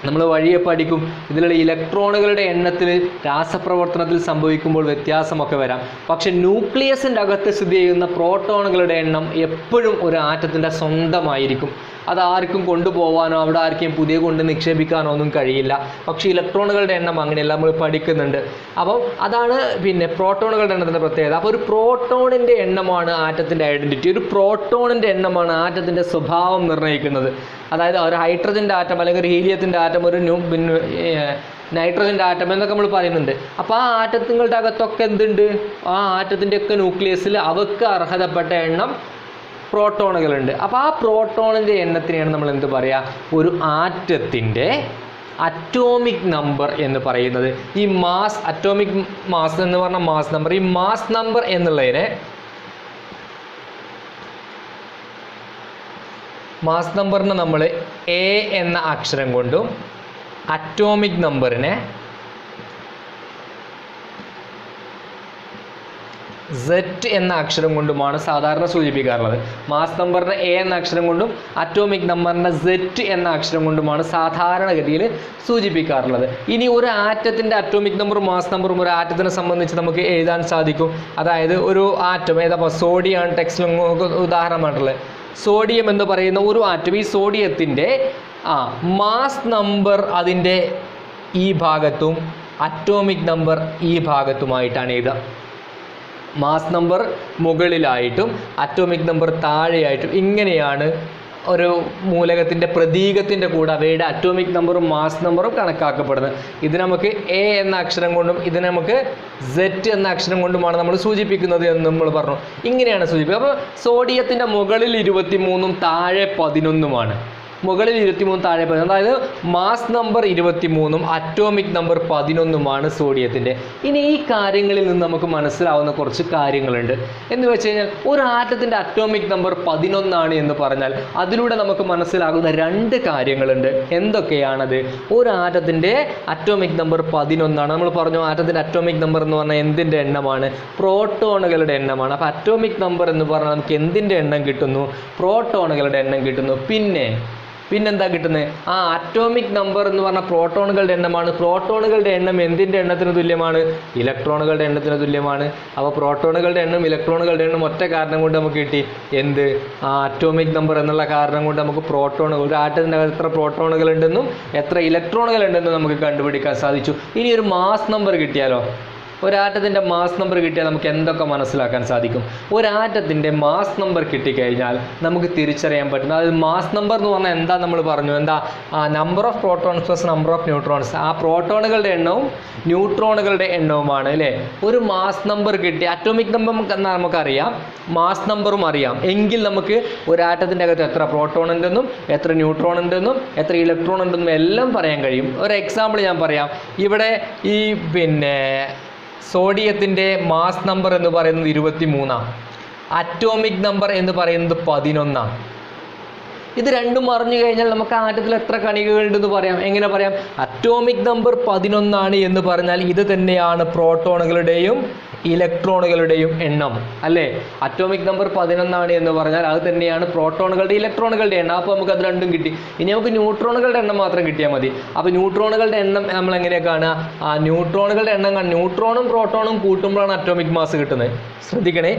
നമ്മൾ വഴിയെ പഠിക്കും. ഇതിലുള്ള ഇലക്ട്രോണുകളുടെ എണ്ണത്തിൽ രാസപ്രവർത്തനത്തിൽ സംഭവിക്കുമ്പോൾ വ്യത്യാസമൊക്കെ വരാം. പക്ഷെ ന്യൂക്ലിയസിൻ്റെ അകത്ത് സ്ഥിതി ചെയ്യുന്ന പ്രോട്ടോണുകളുടെ എണ്ണം എപ്പോഴും ഒരു ആറ്റത്തിൻ്റെ സ്വന്തമായിരിക്കും. അതാർക്കും കൊണ്ടുപോകാനോ അവിടെ ആർക്കും പുതിയ കൊണ്ട് നിക്ഷേപിക്കാനോ ഒന്നും കഴിയില്ല. പക്ഷേ ഇലക്ട്രോണുകളുടെ എണ്ണം അങ്ങനെയല്ല, നമ്മൾ പഠിക്കുന്നുണ്ട്. അപ്പം അതാണ് പിന്നെ പ്രോട്ടോണുകളുടെ എണ്ണത്തിൻ്റെ പ്രത്യേകത. അപ്പോൾ ഒരു പ്രോട്ടോണിൻ്റെ എണ്ണമാണ് ആറ്റത്തിൻ്റെ ഐഡൻറ്റിറ്റി. ഒരു പ്രോട്ടോണിൻ്റെ എണ്ണമാണ് ആറ്റത്തിൻ്റെ സ്വഭാവം നിർണ്ണയിക്കുന്നത്. അതായത് ഒരു ഹൈഡ്രജൻ്റെ ആറ്റം അല്ലെങ്കിൽ ഒരു ഹീലിയത്തിൻ്റെ ആറ്റം, ഒരു നൈട്രജൻ്റെ ആറ്റം എന്നൊക്കെ നമ്മൾ പറയുന്നുണ്ട്. അപ്പോൾ ആ ആറ്റങ്ങളുടെ അകത്തൊക്കെ എന്തുണ്ട്? ആ ആറ്റത്തിൻ്റെ ഒക്കെ ന്യൂക്ലിയസിൽ അവർക്ക് അർഹതപ്പെട്ട എണ്ണം പ്രോട്ടോണുകളുണ്ട്. അപ്പോൾ ആ പ്രോട്ടോണിൻ്റെ എണ്ണത്തിനെയാണ് നമ്മൾ എന്ത് പറയുക? ഒരു ആറ്റത്തിൻ്റെ അറ്റോമിക് നമ്പർ എന്ന് പറയുന്നത്. ഈ മാസ്, അറ്റോമിക് മാസ് എന്ന് പറഞ്ഞ മാസ് നമ്പർ, ഈ മാസ് നമ്പർ എന്നുള്ളതിനെ മാസ് നമ്പറിനെ നമ്മൾ എ എന്ന അക്ഷരം കൊണ്ടും അറ്റോമിക് നമ്പറിനെ Z എന്ന അക്ഷരം കൊണ്ടുമാണ് സാധാരണ സൂചിപ്പിക്കാറുള്ളത്. മാസ് നമ്പറിനെ എ എന്ന അക്ഷരം കൊണ്ടും അറ്റോമിക് നമ്പറിനെ Z എന്ന അക്ഷരം കൊണ്ടുമാണ് സാധാരണഗതിയിൽ സൂചിപ്പിക്കാറുള്ളത്. ഇനി ഒരു ആറ്റത്തിൻ്റെ അറ്റോമിക് നമ്പറും മാസ് നമ്പറും ഒരു ആറ്റത്തിനെ സംബന്ധിച്ച് നമുക്ക് എഴുതാൻ സാധിക്കും. അതായത് ഒരു ആറ്റം ഏതാ? സോഡിയം ടെക്സ്റ്റിലും ഉദാഹരണമായിട്ടുള്ളത്. സോഡിയം എന്ന് പറയുന്ന ഒരു ആറ്റം, ഈ സോഡിയത്തിൻ്റെ മാസ് നമ്പർ അതിൻ്റെ ഈ ഭാഗത്തും അറ്റോമിക് നമ്പർ ഈ ഭാഗത്തുമായിട്ടാണ് എഴുതുക. മാസ് നമ്പർ മുകളിലായിട്ടും അറ്റോമിക് നമ്പർ താഴെയായിട്ടും ഇങ്ങനെയാണ് ഒരു മൂലകത്തിൻ്റെ പ്രതീകത്തിൻ്റെ കൂടെ അവയുടെ അറ്റോമിക് നമ്പറും മാസ് നമ്പറും കണക്കാക്കപ്പെടുന്നത്. ഇത് നമുക്ക് എ എന്ന അക്ഷരം കൊണ്ടും ഇത് നമുക്ക് Z എന്ന അക്ഷരം കൊണ്ടുമാണ് നമ്മൾ സൂചിപ്പിക്കുന്നത് എന്ന് നമ്മൾ പറഞ്ഞു. ഇങ്ങനെയാണ് സൂചിപ്പിക്കുക. അപ്പോൾ സോഡിയത്തിൻ്റെ മുകളിൽ 23ഉം താഴെ 11ഉമാണ്. മുകളിൽ 23 താഴെ 11, അതായത് മാസ് നമ്പർ 23ഉം അറ്റോമിക് നമ്പർ 11ഉമാണ് സോഡിയത്തിൻ്റെ. ഇനി ഈ കാര്യങ്ങളിൽ നിന്ന് നമുക്ക് മനസ്സിലാവുന്ന കുറച്ച് കാര്യങ്ങളുണ്ട്. എന്ന് വെച്ച് കഴിഞ്ഞാൽ ഒരു ആറ്റത്തിൻ്റെ അറ്റോമിക് നമ്പർ 11 എന്ന് പറഞ്ഞാൽ അതിലൂടെ നമുക്ക് മനസ്സിലാകുന്ന 2 കാര്യങ്ങളുണ്ട്. എന്തൊക്കെയാണത്? ഒരു ആറ്റത്തിൻ്റെ അറ്റോമിക് നമ്പർ 11. നമ്മൾ പറഞ്ഞു ആറ്റത്തിൻ്റെ അറ്റോമിക് നമ്പർ എന്ന് പറഞ്ഞാൽ എന്തിൻ്റെ എണ്ണമാണ്? പ്രോട്ടോണുകളുടെ എണ്ണമാണ്. അപ്പോൾ അറ്റോമിക് നമ്പർ എന്ന് പറഞ്ഞാൽ നമുക്ക് എന്തിൻ്റെ എണ്ണം കിട്ടുന്നു? പ്രോട്ടോണുകളുടെ എണ്ണം കിട്ടുന്നു. പിന്നെന്താ കിട്ടുന്നത്? അറ്റോമിക് നമ്പർ എന്ന് പറഞ്ഞാൽ പ്രോട്ടോണുകളുടെ എണ്ണമാണ്. പ്രോട്ടോണുകളുടെ എണ്ണം എന്തിൻ്റെ എണ്ണത്തിന് തുല്യമാണ്? ഇലക്ട്രോണുകളുടെ എണ്ണത്തിന് തുല്യമാണ്. അപ്പോൾ പ്രോട്ടോണുകളുടെ എണ്ണം ഇലക്ട്രോണുകളുടെ എണ്ണം ഒറ്റ കാരണം കൊണ്ട് നമുക്ക് കിട്ടി. എന്ത്? അറ്റോമിക് നമ്പർ എന്നുള്ള കാരണം കൊണ്ട് നമുക്ക് പ്രോട്ടോണുകൾ, ഒരു ആറ്റത്തിനകത്ത് എത്ര പ്രോട്ടോണുകൾ ഉണ്ടെന്നും എത്ര ഇലക്ട്രോണുകൾ ഉണ്ടെന്നും നമുക്ക് കണ്ടുപിടിക്കാൻ സാധിച്ചു. ഇനി ഒരു മാസ് നമ്പർ കിട്ടിയാലോ? ഒരാറ്റത്തിൻ്റെ മാസ് നമ്പർ കിട്ടിയാൽ നമുക്ക് എന്തൊക്കെ മനസ്സിലാക്കാൻ സാധിക്കും? ഒരാറ്റത്തിൻ്റെ മാസ് നമ്പർ കിട്ടിക്കഴിഞ്ഞാൽ നമുക്ക് തിരിച്ചറിയാൻ പറ്റും. അതായത് മാസ് നമ്പർ എന്ന് പറഞ്ഞാൽ എന്താ നമ്മൾ പറഞ്ഞു? എന്താ? Number of protons plus number of neutrons. ആ പ്രോട്ടോണുകളുടെ എണ്ണവും ന്യൂട്രോണുകളുടെ എണ്ണവുമാണ് അല്ലേ? ഒരു മാസ് നമ്പർ കിട്ടി. അറ്റോമിക് നമ്പർ എന്നാൽ നമുക്കറിയാം, മാസ് നമ്പറും അറിയാം. എങ്കിൽ നമുക്ക് ഒരാറ്റത്തിൻ്റെ അകത്ത് എത്ര പ്രോട്ടോൺ ഉണ്ടെന്നും എത്ര ന്യൂട്രോൺ ഉണ്ടെന്നും എത്ര ഇലക്ട്രോൺ ഉണ്ടെന്നും എല്ലാം പറയാൻ കഴിയും. ഒരു എക്സാമ്പിൾ ഞാൻ പറയാം. ഇവിടെ ഈ സോഡിയത്തിൻ്റെ മാസ് നമ്പർ എന്ന് പറയുന്നത് 23, അറ്റോമിക് നമ്പർ എന്ന് പറയുന്നത് 11. ഇത് രണ്ടും അറിഞ്ഞു കഴിഞ്ഞാൽ നമുക്ക് ആറ്റത്തിൽ എത്ര കണികകളുണ്ടെന്ന് പറയാം. എങ്ങനെ പറയാം? അറ്റോമിക് നമ്പർ 11 എന്ന് പറഞ്ഞാൽ ഇത് തന്നെയാണ് പ്രോട്ടോണുകളുടെയും ഇലക്ട്രോണുകളുടെയും എണ്ണം അല്ലേ? അറ്റോമിക് നമ്പർ 11 എന്ന് പറഞ്ഞാൽ അത് തന്നെയാണ് പ്രോട്ടോണുകളുടെ ഇലക്ട്രോണുകളുടെ എണ്ണം. അപ്പോൾ നമുക്ക് അത് രണ്ടും കിട്ടി. ഇനി നമുക്ക് ന്യൂട്രോണുകളുടെ എണ്ണം മാത്രം കിട്ടിയാൽ മതി. അപ്പോൾ ന്യൂട്രോണുകളുടെ എണ്ണം നമ്മൾ എങ്ങനെയാണ് കാണുക? ന്യൂട്രോണുകളുടെ എണ്ണം ന്യൂട്രോണും പ്രോട്ടോണും കൂട്ടുമ്പോഴാണ് അറ്റോമിക് മാസ് കിട്ടുന്നത്. ശ്രദ്ധിക്കണേ,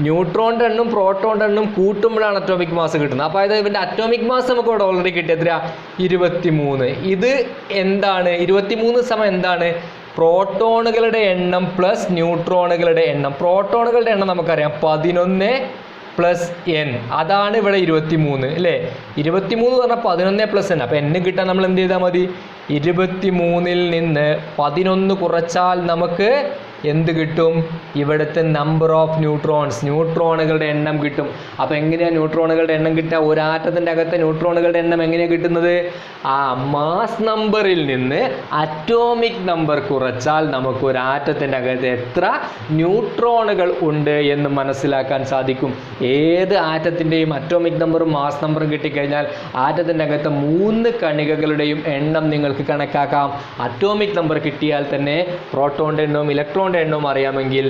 ന്യൂട്രോണിൻ്റെ എണ്ണം പ്രോട്ടോണിൻ്റെ എണ്ണം കൂട്ടുമ്പോഴാണ് അറ്റോമിക് മാസ് കിട്ടുന്നത്. അപ്പോൾ അതായത് ഇവൻ്റെ അറ്റോമിക് മാസ് നമുക്ക് ഇവിടെ ഓൾറെഡി കിട്ടി. എത്ര? 23. ഇത് എന്താണ്? 23 സമയം എന്താണ്? പ്രോട്ടോണുകളുടെ എണ്ണം പ്ലസ് ന്യൂട്രോണുകളുടെ എണ്ണം. പ്രോട്ടോണുകളുടെ എണ്ണം നമുക്കറിയാം 11 പ്ലസ് n. അതാണ് ഇവിടെ 23 അല്ലേ? 23 എന്ന് പറഞ്ഞാൽ 11 പ്ലസ് n. അപ്പോൾ n കിട്ടാൻ നമ്മൾ എന്ത് ചെയ്താൽ മതി? 23ൽ നിന്ന് 11 കുറച്ചാൽ നമുക്ക് എന്ത് കിട്ടും? ഇവിടുത്തെ നമ്പർ ഓഫ് ന്യൂട്രോണുകളുടെ എണ്ണം കിട്ടും. അപ്പോൾ എങ്ങനെയാണ് ന്യൂട്രോണുകളുടെ എണ്ണം കിട്ടുക? ഒരു ആറ്റത്തിൻ്റെ അകത്തെ ന്യൂട്രോണുകളുടെ എണ്ണം എങ്ങനെയാണ് കിട്ടുന്നത്? ആ മാസ് നമ്പറിൽ നിന്ന് അറ്റോമിക് നമ്പർ കുറച്ചാൽ നമുക്ക് ഒരു ആറ്റത്തിൻ്റെ അകത്ത് എത്ര ന്യൂട്രോണുകൾ ഉണ്ട് എന്ന് മനസ്സിലാക്കാൻ സാധിക്കും. ഏത് ആറ്റത്തിൻ്റെയും അറ്റോമിക് നമ്പറും മാസ് നമ്പറും കിട്ടിക്കഴിഞ്ഞാൽ ആറ്റത്തിൻ്റെ അകത്ത് 3 കണികകളുടെയും എണ്ണം നിങ്ങൾക്ക് കണക്കാക്കാം. അറ്റോമിക് നമ്പർ കിട്ടിയാൽ തന്നെ പ്രോട്ടോണിൻ്റെ എണ്ണവും ഇലക്ട്രോണിൻ്റെ എണ്ണവും അറിയാമെങ്കിൽ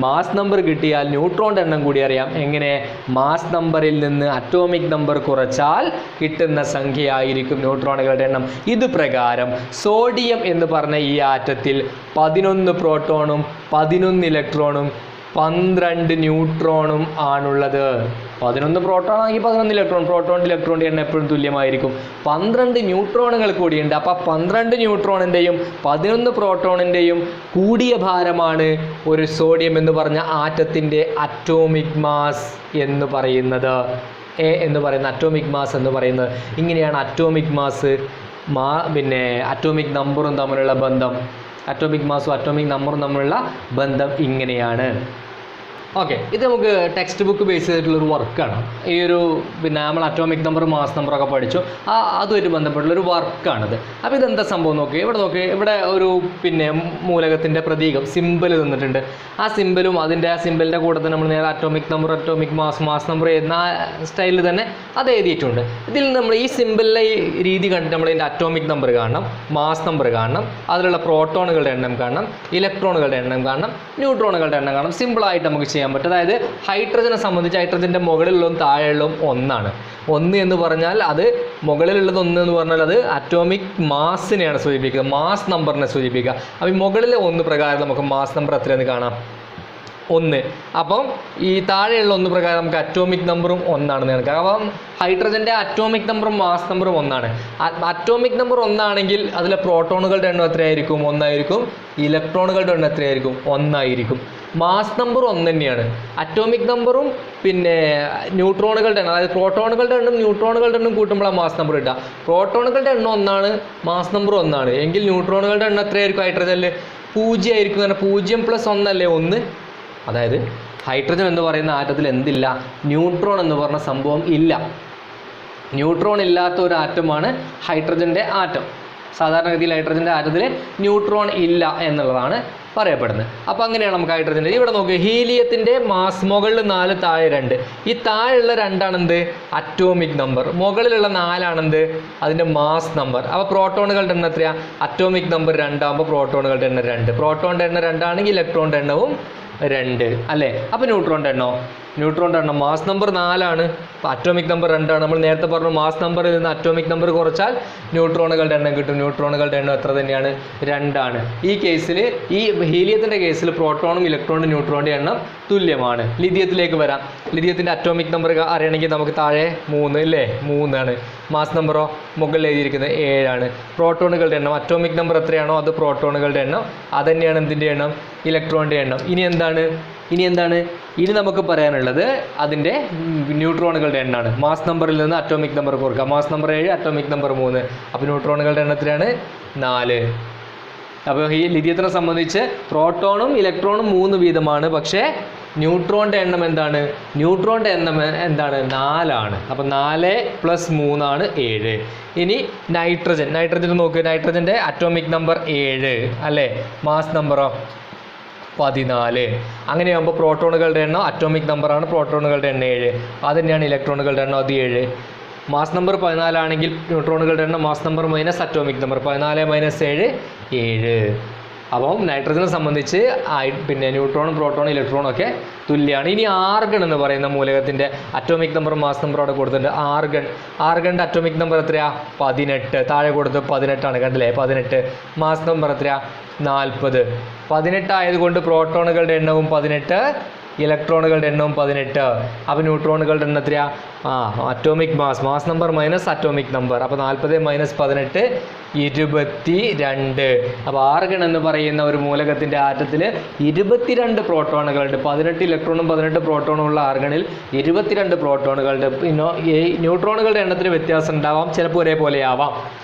മാസ് നമ്പർ കിട്ടിയാൽ ന്യൂട്രോണിൻ്റെ എണ്ണം കൂടി അറിയാം. എങ്ങനെ? മാസ് നമ്പറിൽ നിന്ന് അറ്റോമിക് നമ്പർ കുറച്ചാൽ കിട്ടുന്ന സംഖ്യയായിരിക്കും ന്യൂട്രോണുകളുടെ എണ്ണം. ഇത് പ്രകാരം സോഡിയം എന്ന് പറഞ്ഞ ഈ ആറ്റത്തിൽ 11 പ്രോട്ടോണും 11 ഇലക്ട്രോണും 12 ന്യൂട്രോണും ആണുള്ളത്. 11 പ്രോട്ടോൺ ആണെങ്കിൽ 11 ഇലക്ട്രോൺ. പ്രോട്ടോണിൻ്റെ ഇലക്ട്രോണിൻ്റെ എണ്ണം എപ്പോഴും തുല്യമായിരിക്കും. 12 ന്യൂട്രോണുകൾ കൂടിയുണ്ട്. അപ്പോൾ 12 ന്യൂട്രോണിൻ്റെയും 11 പ്രോട്ടോണിൻ്റെയും കൂടിയ ഭാരമാണ് ഒരു സോഡിയം എന്ന് പറഞ്ഞ ആറ്റത്തിൻ്റെ അറ്റോമിക് മാസ് എന്ന് പറയുന്നത്. എന്ന് പറയുന്ന അറ്റോമിക് മാസ് എന്ന് പറയുന്നത് ഇങ്ങനെയാണ്. അറ്റോമിക് മാസ് പിന്നെ അറ്റോമിക് നമ്പറും തമ്മിലുള്ള ബന്ധം, അറ്റോമിക് മാസും അറ്റോമിക് നമ്പറും തമ്മിലുള്ള ബന്ധം ഇങ്ങനെയാണ്. ഓക്കെ, ഇത് നമുക്ക് ടെക്സ്റ്റ് ബുക്ക് ബേസ് ചെയ്തിട്ടുള്ളൊരു വർക്കാണ്. ഈ ഒരു പിന്നെ നമ്മൾ അറ്റോമിക് നമ്പർ മാസ് നമ്പറൊക്കെ പഠിച്ചു, അതുമായിട്ട് ബന്ധപ്പെട്ടുള്ളൊരു വർക്കാണിത്. അപ്പോൾ ഇതെന്താ സംഭവം നോക്കി, ഇവിടെ ഒരു പിന്നെ മൂലകത്തിൻ്റെ പ്രതീകം സിമ്പിൾ തന്നിട്ടുണ്ട്. ആ സിമ്പിളും അതിൻ്റെ ആ സിമ്പിളിൻ്റെ കൂടെ തന്നെ നമ്മൾ നേരെ atomic number atomic mass number എന്ന സ്റ്റൈലിൽ തന്നെ അത് എഴുതിയിട്ടുണ്ട്. ഇതിൽ നമ്മൾ ഈ സിമ്പിളിലെ ഈ രീതി കണ്ടിട്ട് നമ്മൾ ഇതിൻ്റെ അറ്റോമിക് നമ്പർ കാണണം, മാസ് നമ്പർ കാണണം, അതിലുള്ള പ്രോട്ടോണുകളുടെ എണ്ണം കാണണം, ഇലക്ട്രോണുകളുടെ എണ്ണം കാണണം, ന്യൂട്രോണുകളുടെ എണ്ണം കാണണം. സിമ്പിളായിട്ട് നമുക്ക് ചെയ്യാൻ പറ്റും. അതായത് ഹൈഡ്രജനെ സംബന്ധിച്ച് ഹൈഡ്രജൻ്റെ മുകളിലുള്ളതും താഴെയുള്ളതും 1 ആണ്. 1 എന്ന് പറഞ്ഞാൽ അത് മുകളിലുള്ളത് 1 എന്ന് പറഞ്ഞാൽ അത് അറ്റോമിക് മാസിനെയാണ് സൂചിപ്പിക്കുക, മാസ് നമ്പറിനെ സൂചിപ്പിക്കുക. അപ്പോൾ ഈ മുകളിലെ 1 പ്രകാരം നമുക്ക് മാസ് നമ്പർ എത്രയെന്ന് കാണാം, 1. അപ്പം ഈ താഴെയുള്ള 1 പ്രകാരം നമുക്ക് അറ്റോമിക് നമ്പറും 1 ആണെന്ന് കണക്കാം. അപ്പം ഹൈഡ്രജൻ്റെ അറ്റോമിക് നമ്പറും മാസ് നമ്പറും 1 ആണ്. അറ്റോമിക് നമ്പർ 1 ആണെങ്കിൽ അതിലെ പ്രോട്ടോണുകളുടെ എണ്ണം എത്രയായിരിക്കും? 1 ആയിരിക്കും. ഇലക്ട്രോണുകളുടെ എണ്ണം എത്രയായിരിക്കും? 1 ആയിരിക്കും. മാസ് നമ്പർ 1 തന്നെയാണ്. അറ്റോമിക് നമ്പറും പിന്നെ ന്യൂട്രോണുകളുടെ എണ്ണം, അതായത് പ്രോട്ടോണുകളുടെ എണ്ണം ന്യൂട്രോണുകളുടെ എണ്ണം കൂട്ടുമ്പോഴാണ് മാസ് നമ്പർ കിട്ടുക. പ്രോട്ടോണുകളുടെ എണ്ണം 1 ആണ്, മാസ് നമ്പർ 1 ആണ് എങ്കിൽ ന്യൂട്രോണുകളുടെ എണ്ണം എത്രയായിരിക്കും? ഹൈഡ്രജനിൽ 0 ആയിരിക്കും. കാരണം 0 + 1 അല്ലേ 1. അതായത് ഹൈഡ്രജൻ എന്ന് പറയുന്ന ആറ്റത്തിൽ എന്തില്ല? ന്യൂട്രോൺ എന്ന് പറഞ്ഞ സംഭവം ഇല്ല. ന്യൂട്രോൺ ഇല്ലാത്ത ഒരു ആറ്റമാണ് ഹൈഡ്രജൻ്റെ ആറ്റം. സാധാരണഗതിയിൽ ഹൈഡ്രജൻ്റെ ആറ്റത്തിൽ ന്യൂട്രോൺ ഇല്ല എന്നുള്ളതാണ് പറയപ്പെടുന്നത്. അപ്പോൾ അങ്ങനെയാണ് നമുക്ക് ഹൈഡ്രജൻ്റെ. ഇവിടെ നോക്കുക, ഹീലിയത്തിൻ്റെ മാസ് മുകളിൽ 4 താഴെ 2. ഈ താഴെയുള്ള 2 ആണെന്ത്? Atomic number. മുകളിലുള്ള 4 ആണെന്ത്? അതിൻ്റെ മാസ് നമ്പർ. അപ്പോൾ പ്രോട്ടോണുകളുടെ എണ്ണം എത്രയാണ്? അറ്റോമിക് നമ്പർ 2 ആകുമ്പോൾ പ്രോട്ടോണുകളുടെ എണ്ണം 2. പ്രോട്ടോണിൻ്റെ എണ്ണം 2 ആണെങ്കിൽ ഇലക്ട്രോണിൻ്റെ എണ്ണവും 2 അല്ലേ? അപ്പോൾ ന്യൂട്രോണിൻ്റെ എണ്ണം മാസ് നമ്പർ 4 ആണ്, അറ്റോമിക് നമ്പർ 2 ആണ്. നമ്മൾ നേരത്തെ പറഞ്ഞു മാസ് നമ്പറിൽ നിന്ന് അറ്റോമിക് നമ്പർ കുറച്ചാൽ ന്യൂട്രോണുകളുടെ എണ്ണം കിട്ടും. ന്യൂട്രോണുകളുടെ എണ്ണം എത്ര തന്നെയാണ്? 2 ആണ്. ഈ കേസിൽ, ഈ ഹീലിയത്തിൻ്റെ കേസിൽ പ്രോട്ടോണും ഇലക്ട്രോണും ന്യൂട്രോണിൻ്റെ എണ്ണം തുല്യമാണ്. ലിഥിയത്തിലേക്ക് വരാം. ലിഥിയത്തിൻ്റെ അറ്റോമിക് നമ്പർ അറിയണമെങ്കിൽ നമുക്ക് താഴെ 3 അല്ലേ? 3 ആണ്. മാസ് നമ്പറോ മുകളിൽ എഴുതിയിരിക്കുന്നത് 7 ആണ്. പ്രോട്ടോണുകളുടെ എണ്ണം, അറ്റോമിക് നമ്പർ എത്രയാണോ അത് പ്രോട്ടോണുകളുടെ എണ്ണം, അതുതന്നെയാണ് എന്തിൻ്റെ എണ്ണം? ഇലക്ട്രോണിൻ്റെ എണ്ണം. ഇനി എന്താണ്? ഇനി നമുക്ക് പറയാനുള്ളത് അതിൻ്റെ ന്യൂട്രോണുകളുടെ എണ്ണമാണ്. മാസ് നമ്പറിൽ നിന്ന് അറ്റോമിക് നമ്പർ കുറക്കുക. Mass number 7, atomic number 3. അപ്പോൾ ന്യൂട്രോണുകളുടെ എണ്ണത്തിലാണ് 4. അപ്പോൾ ഈ ലിഥിയത്തിനെ സംബന്ധിച്ച് പ്രോട്ടോണും ഇലക്ട്രോണും 3 വീതമാണ്. പക്ഷേ ന്യൂട്രോണിൻ്റെ എണ്ണം എന്താണ്? ന്യൂട്രോണിൻ്റെ എണ്ണം എന്താണ്? 4 ആണ്. അപ്പോൾ 4 + 3 ആണ് 7. ഇനി നൈട്രജൻ നോക്കുക. നൈട്രജൻ്റെ അറ്റോമിക് നമ്പർ 7 അല്ലേ? മാസ് നമ്പറോ 14. അങ്ങനെയാകുമ്പോൾ പ്രോട്ടോണുകളുടെ എണ്ണം അറ്റോമിക് നമ്പറാണ്, പ്രോട്ടോണുകളുടെ എണ്ണം 7. അത് തന്നെയാണ് ഇലക്ട്രോണുകളുടെ എണ്ണം, അത് 7. മാസ് നമ്പർ 14 ആണെങ്കിൽ ന്യൂട്രോണുകളുടെ എണ്ണം mass number minus atomic number 14 - 7 7. അപ്പം നൈട്രജനെ സംബന്ധിച്ച് പിന്നെ ന്യൂട്രോണും പ്രോട്ടോണും ഇലക്ട്രോണും ഒക്കെ തുല്യമാണ്. ഇനി ആർഗൺ എന്ന് പറയുന്ന മൂലകത്തിൻ്റെ അറ്റോമിക് നമ്പർ മാസ് നമ്പർ അവിടെ കൊടുത്തിട്ടുണ്ട്. ആർഗണിൻ്റെ അറ്റോമിക് നമ്പർ എത്രയാ? 18. താഴെ കൊടുത്ത് 18 ആണ്, കണ്ടില്ലേ? 18. മാസ് നമ്പർ എത്രയാ? 40. 18 ആയതുകൊണ്ട് പ്രോട്ടോണുകളുടെ എണ്ണവും 18, ഇലക്ട്രോണുകളുടെ എണ്ണവും 18. അപ്പോൾ ന്യൂട്രോണുകളുടെ എണ്ണം എത്രയാ? Atomic mass number minus atomic number. അപ്പോൾ 40 - 18 22. അപ്പോൾ ആർഗൺ എന്ന് പറയുന്ന ഒരു മൂലകത്തിൻ്റെ ആറ്റത്തിൽ 22 പ്രോട്ടോണുകളുണ്ട്. 18 ഇലക്ട്രോണും 18 പ്രോട്ടോണും ഉള്ള ആർഗണിൽ 22 പ്രോട്ടോണുകളുണ്ട്. പിന്നെ ന്യൂട്രോണുകളുടെ എണ്ണത്തിൽ വ്യത്യാസം ഉണ്ടാവാം, ചിലപ്പോൾ ഒരേപോലെ ആവാം.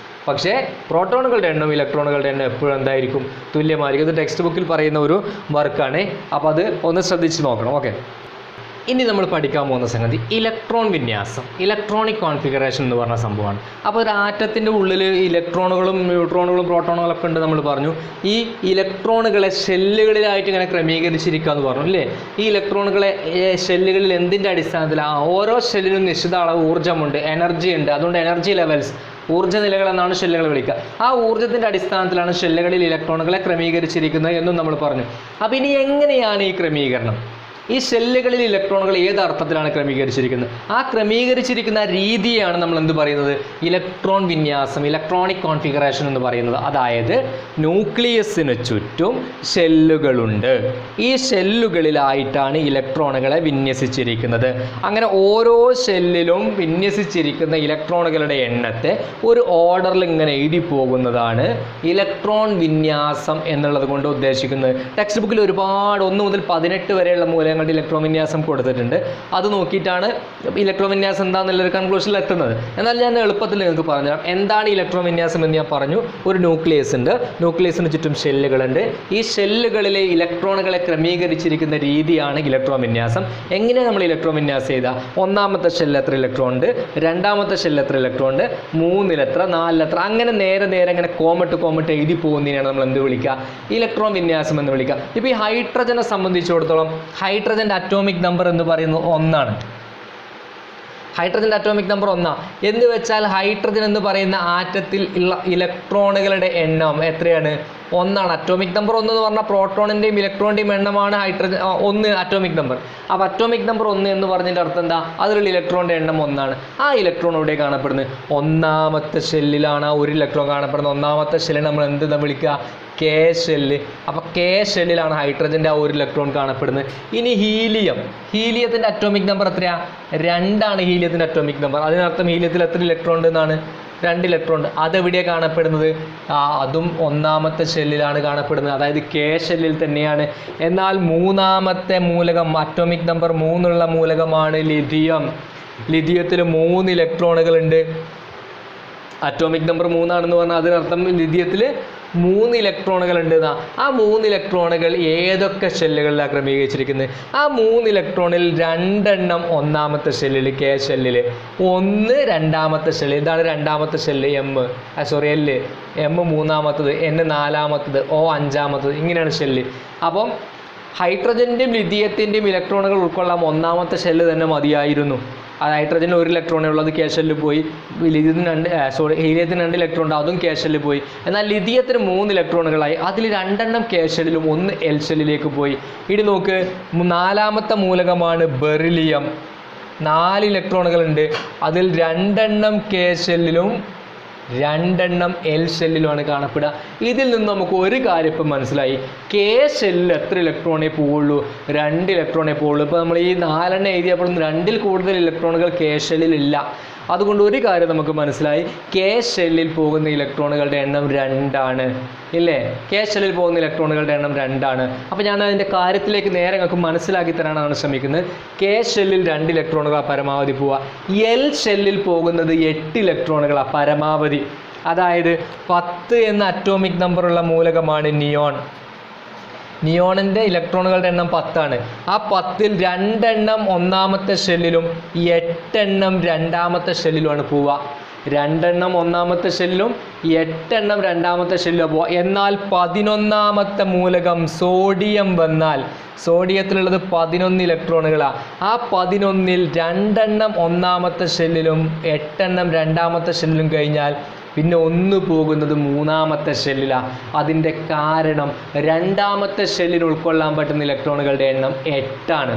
പക്ഷേ പ്രോട്ടോണുകളുടെ എണ്ണം ഇലക്ട്രോണുകളുടെ എണ്ണം എപ്പോഴും എന്തായിരിക്കും? തുല്യമായിരിക്കും. ഇത് ടെക്സ്റ്റ് ബുക്കിൽ പറയുന്ന ഒരു വർക്കാണ്. അപ്പോൾ അത് ഒന്ന് ശ്രദ്ധിച്ച് നോക്കണം. ഓക്കെ, ഇനി നമ്മൾ പഠിക്കാൻ പോകുന്ന സംഗതി ഇലക്ട്രോൺ വിന്യാസം, ഇലക്ട്രോണിക് കോൺഫിഗറേഷൻ എന്ന് പറഞ്ഞ സംഭവമാണ്. അപ്പോൾ ഒരു ആറ്റത്തിൻ്റെ ഉള്ളിൽ ഇലക്ട്രോണുകളും ന്യൂട്രോണുകളും പ്രോട്ടോണുകളൊക്കെ ഉണ്ട് നമ്മൾ പറഞ്ഞു. ഈ ഇലക്ട്രോണുകളെ ഷെല്ലുകളിലായിട്ട് ഇങ്ങനെ ക്രമീകരിച്ചിരിക്കുക എന്ന് പറഞ്ഞു അല്ലേ? ഈ ഇലക്ട്രോണുകളെ ഷെല്ലുകളിൽ എന്തിൻ്റെ അടിസ്ഥാനത്തിലാണ്? ഓരോ ഷെല്ലിനും നിശ്ചിത അളവ് ഊർജ്ജമുണ്ട്, എനർജി ഉണ്ട്. അതുകൊണ്ട് എനർജി ലെവൽസ്, ഊർജ്ജ നിലകൾ എന്നാണ് ഷെല്ലുകൾ വിളിക്കുക. ആ ഊർജ്ജത്തിൻ്റെ അടിസ്ഥാനത്തിലാണ് ഷെല്ലുകളിൽ ഇലക്ട്രോണുകളെ ക്രമീകരിച്ചിരിക്കുന്നത് എന്നും നമ്മൾ പറഞ്ഞു. അപ്പോൾ ഇനി എങ്ങനെയാണ് ഈ ക്രമീകരണം? ഈ ഷെല്ലുകളിൽ ഇലക്ട്രോണുകൾ ഏത് അർത്ഥത്തിലാണ് ക്രമീകരിച്ചിരിക്കുന്നത്? ആ ക്രമീകരിച്ചിരിക്കുന്ന രീതിയാണ് നമ്മൾ എന്ത് പറയുന്നത്? ഇലക്ട്രോൺ വിന്യാസം, ഇലക്ട്രോണിക് കോൺഫിഗറേഷൻ എന്ന് പറയുന്നത്. അതായത് ന്യൂക്ലിയസിന് ചുറ്റും ഷെല്ലുകളുണ്ട്. ഈ ഷെല്ലുകളിലായിട്ടാണ് ഇലക്ട്രോണുകളെ വിന്യസിച്ചിരിക്കുന്നത്. അങ്ങനെ ഓരോ ഷെല്ലിലും വിന്യസിച്ചിരിക്കുന്ന ഇലക്ട്രോണുകളുടെ എണ്ണത്തെ ഒരു ഓർഡറിൽ ഇങ്ങനെ എഴുതി പോകുന്നതാണ് ഇലക്ട്രോൺ വിന്യാസം എന്നുള്ളത് കൊണ്ട് ഉദ്ദേശിക്കുന്നത്. ടെക്സ്റ്റ് ബുക്കിൽ ഒരുപാട് 1 മുതൽ 18 വരെയുള്ള മൂലകങ്ങളുടെ ഇലക്ട്രോൺ വിന്യാസം കൊടുത്തിട്ടുണ്ട്. അത് നോക്കിയിട്ടാണ് ഇലക്ട്രോൺ വിന്യാസം എന്താണെന്നുള്ളൊരു കൺക്ലൂഷനിൽ എത്തുന്നത്. എന്നാൽ ഞാൻ എളുപ്പത്തിൽ നിങ്ങൾക്ക് പറഞ്ഞുതരാം. എന്താണ് ഇലക്ട്രോൺ വിന്യാസം എന്ന് ഞാൻ പറഞ്ഞു. ഒരു ന്യൂക്ലിയസ് ഉണ്ട്, ന്യൂക്ലിയസിന് ചുറ്റും ഷെല്ലുകളുണ്ട്. ഈ ഷെല്ലുകളിലെ ഇലക്ട്രോണുകളെ ക്രമീകരിച്ചിരിക്കുന്ന രീതിയാണ് ഇലക്ട്രോൺ വിന്യാസം. എങ്ങനെയാണ് നമ്മൾ ഇലക്ട്രോൺ വിന്യാസം ചെയ്താൽ? ഒന്നാമത്തെ ഷെല്ലിൽ എത്ര ഇലക്ട്രോൺ ഉണ്ട്, രണ്ടാമത്തെ ഷെല്ലിൽ എത്ര ഇലക്ട്രോൺ ഉണ്ട്, 3-ൽ എത്ര, 4-ൽ എത്ര, അങ്ങനെ നേരെ അങ്ങനെ കോമട്ട് എഴുതി പോകുന്നതിനാണ് നമ്മൾ എന്ത് വിളിക്കുക? ഇലക്ട്രോൺ വിന്യാസം എന്ന് വിളിക്കുക. ഇപ്പോൾ ഈ ഹൈഡ്രജനെ സംബന്ധിച്ചിടത്തോളം ഹൈഡ്രജൻ്റെ അറ്റോമിക് നമ്പർ എന്ന് പറയുന്നത് 1 ഹൈഡ്രജൻ്റെ അറ്റോമിക് നമ്പർ 1 എന്ന് വെച്ചാൽ ഹൈഡ്രജൻ എന്ന് പറയുന്ന ആറ്റത്തിൽ ഉള്ള ഇലക്ട്രോണുകളുടെ എണ്ണം എത്രയാണ്? 1. അറ്റോമിക് നമ്പർ 1 എന്ന് പറഞ്ഞാൽ പ്രോട്ടോണിൻ്റെയും ഇലക്ട്രോണിൻ്റെയും എണ്ണമാണ് ഹൈഡ്രജൻ 1 അറ്റോമിക് നമ്പർ. അപ്പോൾ അറ്റോമിക് നമ്പർ 1 എന്ന് പറഞ്ഞതിൻ്റെ അർത്ഥം എന്താ? അതിലുള്ള ഇലക്ട്രോണിൻ്റെ എണ്ണം 1. ആ ഇലക്ട്രോൺ എവിടെ കാണപ്പെടുന്നത്? ഒന്നാമത്തെ ഷെല്ലിലാണ് ആ ഒരു ഇലക്ട്രോൺ കാണപ്പെടുന്നത്. ഒന്നാമത്തെ ഷെല്ലിനെ നമ്മൾ എന്തെന്ന് വിളിക്കുക? K shell. അപ്പോൾ കെ ഷെല്ലിലാണ് ഹൈഡ്രജൻ്റെ ആ ഒരു ഇലക്ട്രോൺ കാണപ്പെടുന്നത്. ഇനി ഹീലിയത്തിൻ്റെ അറ്റോമിക് നമ്പർ എത്രയാണ്? 2 ഹീലിയത്തിൻ്റെ അറ്റോമിക് നമ്പർ. അതിനർത്ഥം ഹീലിയത്തിൽ എത്ര ഇലക്ട്രോൺ ഉണ്ടെന്നാണ്? 2 ഇലക്ട്രോൺ. അതെവിടെയാണ് കാണപ്പെടുന്നത്? അതും ഒന്നാമത്തെ ഷെല്ലിലാണ് കാണപ്പെടുന്നത്, അതായത് കെ ഷെല്ലിൽ തന്നെയാണ്. എന്നാൽ മൂന്നാമത്തെ മൂലകം, അറ്റോമിക് നമ്പർ 3 ഉള്ള മൂലകമാണ് ലിഥിയം. ലിഥിയത്തിൽ 3 ഇലക്ട്രോണുകളുണ്ട്. അറ്റോമിക് നമ്പർ 3 ആണെന്ന് പറഞ്ഞാൽ അതിനർത്ഥം ലിഥിയത്തിൽ 3 ഇലക്ട്രോണുകൾ ഉണ്ട്. ആ 3 ഇലക്ട്രോണുകൾ ഏതൊക്കെ ഷെല്ലുകളിലാണ് ക്രമീകരിച്ചിരിക്കുന്നത്? ആ 3 ഇലക്ട്രോണിൽ 2 ഒന്നാമത്തെ ഷെല്ലിൽ കെ ഷെല്ലിൽ, 1 രണ്ടാമത്തെ ഷെല്ലിൽ. ഇതാണ് രണ്ടാമത്തെ ഷെല്ല് L, M മൂന്നാമത്തത്, N നാലാമത്തത്, O അഞ്ചാമത്തത്. ഇങ്ങനെയാണ് ഷെല്ല്. അപ്പം ഹൈഡ്രജൻ്റെയും ലിഥിയത്തിൻ്റെയും ഇലക്ട്രോണുകൾ ഉൾക്കൊള്ളാൻ ഒന്നാമത്തെ ഷെല്ല് തന്നെ മതിയായിരുന്നു. അത് ഹൈഡ്രജന് 1 ഇലക്ട്രോണേ ഉള്ളത്, കെ ഷെല്ലിൽ പോയി. ഹീലിയത്തിന് 2 ഇലക്ട്രോൺ ഉണ്ട്, അതും കെ ഷെല്ലിൽ പോയി. എന്നാൽ ലിഥിയത്തിന് 3 ഇലക്ട്രോണുകളായി. അതിൽ 2 കെ ഷെല്ലിലും 1 എൽ ഷെല്ലിലേക്ക് പോയി. ഇനി നോക്ക്, 4ാമത്തെ മൂലകമാണ് ബെറിലിയം. 4 ഇലക്ട്രോണുകളുണ്ട്. അതിൽ 2 കെ ഷെല്ലിലും 2 എൽ ഷെല്ലിലുമാണ് കാണപ്പെടുക. ഇതിൽ നിന്ന് നമുക്ക് ഒരു കാര്യം ഇപ്പം മനസ്സിലായി. കെ ഷെല്ലിൽ എത്ര ഇലക്ട്രോണേ പോവുള്ളൂ? 2 ഇലക്ട്രോണേ പോവുള്ളൂ. ഇപ്പോൾ നമ്മൾ ഈ 4 എഴുതിയപ്പോൾ 2-ൽ കൂടുതൽ ഇലക്ട്രോണുകൾ കെ ഷെല്ലിൽ ഇല്ല. അതുകൊണ്ട് ഒരു കാര്യം നമുക്ക് മനസ്സിലായി, കെ ഷെല്ലിൽ പോകുന്ന ഇലക്ട്രോണുകളുടെ എണ്ണം 2 ഇല്ലേ? കെ ഷെല്ലിൽ പോകുന്ന ഇലക്ട്രോണുകളുടെ എണ്ണം 2. അപ്പോൾ ഞാൻ അതിൻ്റെ കാര്യത്തിലേക്ക് നേരെ നിങ്ങൾക്ക് മനസ്സിലാക്കി തരാനാണ് ശ്രമിക്കുന്നത്. കെ ഷെല്ലിൽ 2 ഇലക്ട്രോണുകളാണ് പരമാവധി പോവുക. എൽ ഷെല്ലിൽ പോകുന്നത് 8 ഇലക്ട്രോണുകളാണ് പരമാവധി. അതായത് 10 എന്ന അറ്റോമിക് നമ്പറുള്ള മൂലകമാണ് നിയോൺ. നിയോണിൻ്റെ ഇലക്ട്രോണുകളുടെ എണ്ണം 10. ആ 10-ൽ 2 ഒന്നാമത്തെ ഷെല്ലിലും 8 രണ്ടാമത്തെ ഷെല്ലിലുമാണ് പോവുക. 2 ഒന്നാമത്തെ ഷെല്ലിലും 8 രണ്ടാമത്തെ ഷെല്ലിലും പോവുക. എന്നാൽ 11ാമത്തെ മൂലകം സോഡിയം വന്നാൽ, സോഡിയത്തിലുള്ളത് 11 ഇലക്ട്രോണുകളാണ്. ആ 11-ൽ 2 ഒന്നാമത്തെ ഷെല്ലിലും 8 രണ്ടാമത്തെ ഷെല്ലിലും കഴിഞ്ഞാൽ പിന്നെ 1 പോകുന്നത് 3ാമത്തെ ഷെല്ലിലാണ്. അതിൻ്റെ കാരണം 2ാമത്തെ ഷെല്ലിൽ ഉൾക്കൊള്ളാൻ പറ്റുന്ന ഇലക്ട്രോണുകളുടെ എണ്ണം 8.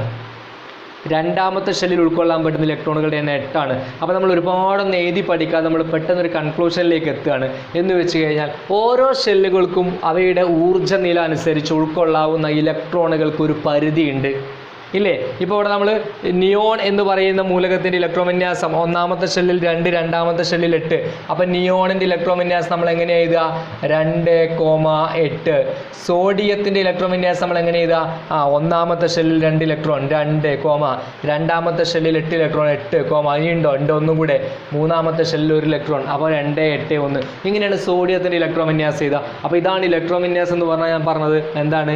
2ാമത്തെ ഷെല്ലിൽ ഉൾക്കൊള്ളാൻ പറ്റുന്ന ഇലക്ട്രോണുകളുടെ എണ്ണം 8. അപ്പോൾ നമ്മൾ ഒരുപാടൊന്നും എഴുതി പഠിക്കാതെ നമ്മൾ പെട്ടെന്നൊരു കൺക്ലൂഷനിലേക്ക് എത്തുകയാണ്. എന്ന് വെച്ച് കഴിഞ്ഞാൽ ഓരോ ഷെല്ലുകൾക്കും അവയുടെ ഊർജ്ജ നില അനുസരിച്ച് ഉൾക്കൊള്ളാവുന്ന ഇലക്ട്രോണുകൾക്ക് ഒരു പരിധിയുണ്ട്. ഇല്ലേ? ഇപ്പോൾ ഇവിടെ നമ്മൾ നിയോൺ എന്ന് പറയുന്ന മൂലകത്തിൻ്റെ ഇലക്ട്രോൺ വിന്യാസം ഒന്നാമത്തെ ഷെല്ലിൽ 2, രണ്ടാമത്തെ ഷെല്ലിൽ 8. അപ്പം നിയോണിൻ്റെ ഇലക്ട്രോൺ വിന്യാസം നമ്മൾ എങ്ങനെ എഴുതുക? 2,8. സോഡിയത്തിൻ്റെ ഇലക്ട്രോൺ വിന്യാസം നമ്മൾ എങ്ങനെ എഴുതുക? ഒന്നാമത്തെ ഷെല്ലിൽ 2 ഇലക്ട്രോൺ 2, രണ്ടാമത്തെ ഷെല്ലിൽ 8 ഇലക്ട്രോൺ 8, ഇനിയുണ്ടോ? ഉണ്ട്, ഒന്നും കൂടെ. മൂന്നാമത്തെ ഷെല്ലിൽ 1 ഇലക്ട്രോൺ. അപ്പോൾ 2, 8, 1. ഇങ്ങനെയാണ് സോഡിയത്തിൻ്റെ ഇലക്ട്രോൺ വിന്യാസം ചെയ്താൽ. അപ്പോൾ ഇതാണ് ഇലക്ട്രോൺ വിന്യാസം എന്ന് പറഞ്ഞാൽ ഞാൻ പറഞ്ഞത് എന്താണ്?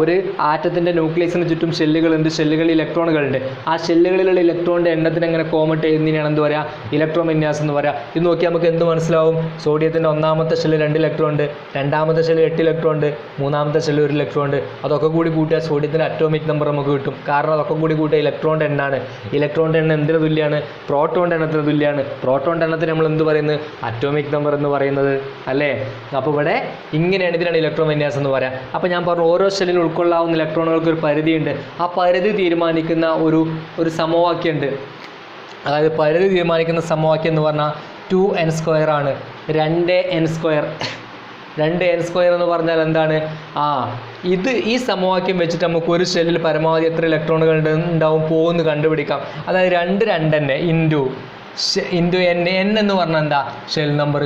ഒരു ആറ്റത്തിൻ്റെ ന്യൂക്ലിയസിന് ചുറ്റും ഷെല്ലുകളുണ്ട്, ഷെല്ലുകളിൽ ഇലക്ട്രോണുകളുണ്ട്. ആ ഷെല്ലുകളിലുള്ള ഇലക്ട്രോണിൻ്റെ എണ്ണത്തിന് എങ്ങനെ കോമട്ട് ചെയ്യുന്നതിനാണ് എന്ത് പറയുക? ഇലക്ട്രോൺ വിന്യാസം എന്ന് പറയുക. ഇത് നോക്കിയാൽ നമുക്ക് എന്ത് മനസ്സിലാവും? സോഡിയത്തിൻ്റെ ഒന്നാമത്തെ ഷെല്ലിൽ 2 ഇലക്ട്രോൺ ഉണ്ട്, രണ്ടാമത്തെ ഷെല്ലിൽ 8 ഇലക്ട്രോൺ ഉണ്ട്, മൂന്നാമത്തെ ഷെല്ലിൽ 1 ഇലക്ട്രോൺ ഉണ്ട്. അതൊക്കെ കൂടി കൂട്ടിയാൽ സോഡിയത്തിൻ്റെ അറ്റോമിക് നമ്പർ നമുക്ക് കിട്ടും. കാരണം അതൊക്കെ കൂടി കൂട്ടിയാൽ ഇലക്ട്രോണിൻ്റെ എണ്ണമാണ്. ഇലക്ട്രോണിൻ്റെ എണ്ണം എന്തിന് തുല്യമാണ്? പ്രോട്ടോണിൻ്റെ എണ്ണത്തിന് തുല്യമാണ്. പ്രോട്ടോണിൻ്റെ എണ്ണത്തിന് നമ്മൾ എന്ത് പറയുന്നത്? അറ്റോമിക് നമ്പർ എന്ന് പറയുന്നത് അല്ലേ? അപ്പോൾ ഇവിടെ ഇങ്ങനെയാണ്, ഇതിനാണ് ഇലക്ട്രോൺ വിന്യാസം എന്ന് പറയാം. അപ്പോൾ ഞാൻ പറഞ്ഞു ഓരോ ഷെല്ലിൽ ഉൾക്കൊള്ളാവുന്ന ഇലക്ട്രോണുകൾക്ക് ഒരു പരിധിയുണ്ട്. ആ പരിധി തീരുമാനിക്കുന്ന ഒരു സമവാക്യമുണ്ട്. അതായത് പരിധി തീരുമാനിക്കുന്ന സമവാക്യം എന്ന് പറഞ്ഞാൽ 2n² ആണ്. 2n². 2n² എന്ന് പറഞ്ഞാൽ എന്താണ്? ഈ സമവാക്യം വെച്ചിട്ട് നമുക്ക് ഒരു ഷെല്ലിൽ പരമാവധി എത്ര ഇലക്ട്രോണുകൾ ഉണ്ടാവും പോകുമെന്ന് കണ്ടുപിടിക്കാം. അതായത് 2 2n ഇൻറ്റു n എന്ന് പറഞ്ഞാൽ എന്താ? Shell number.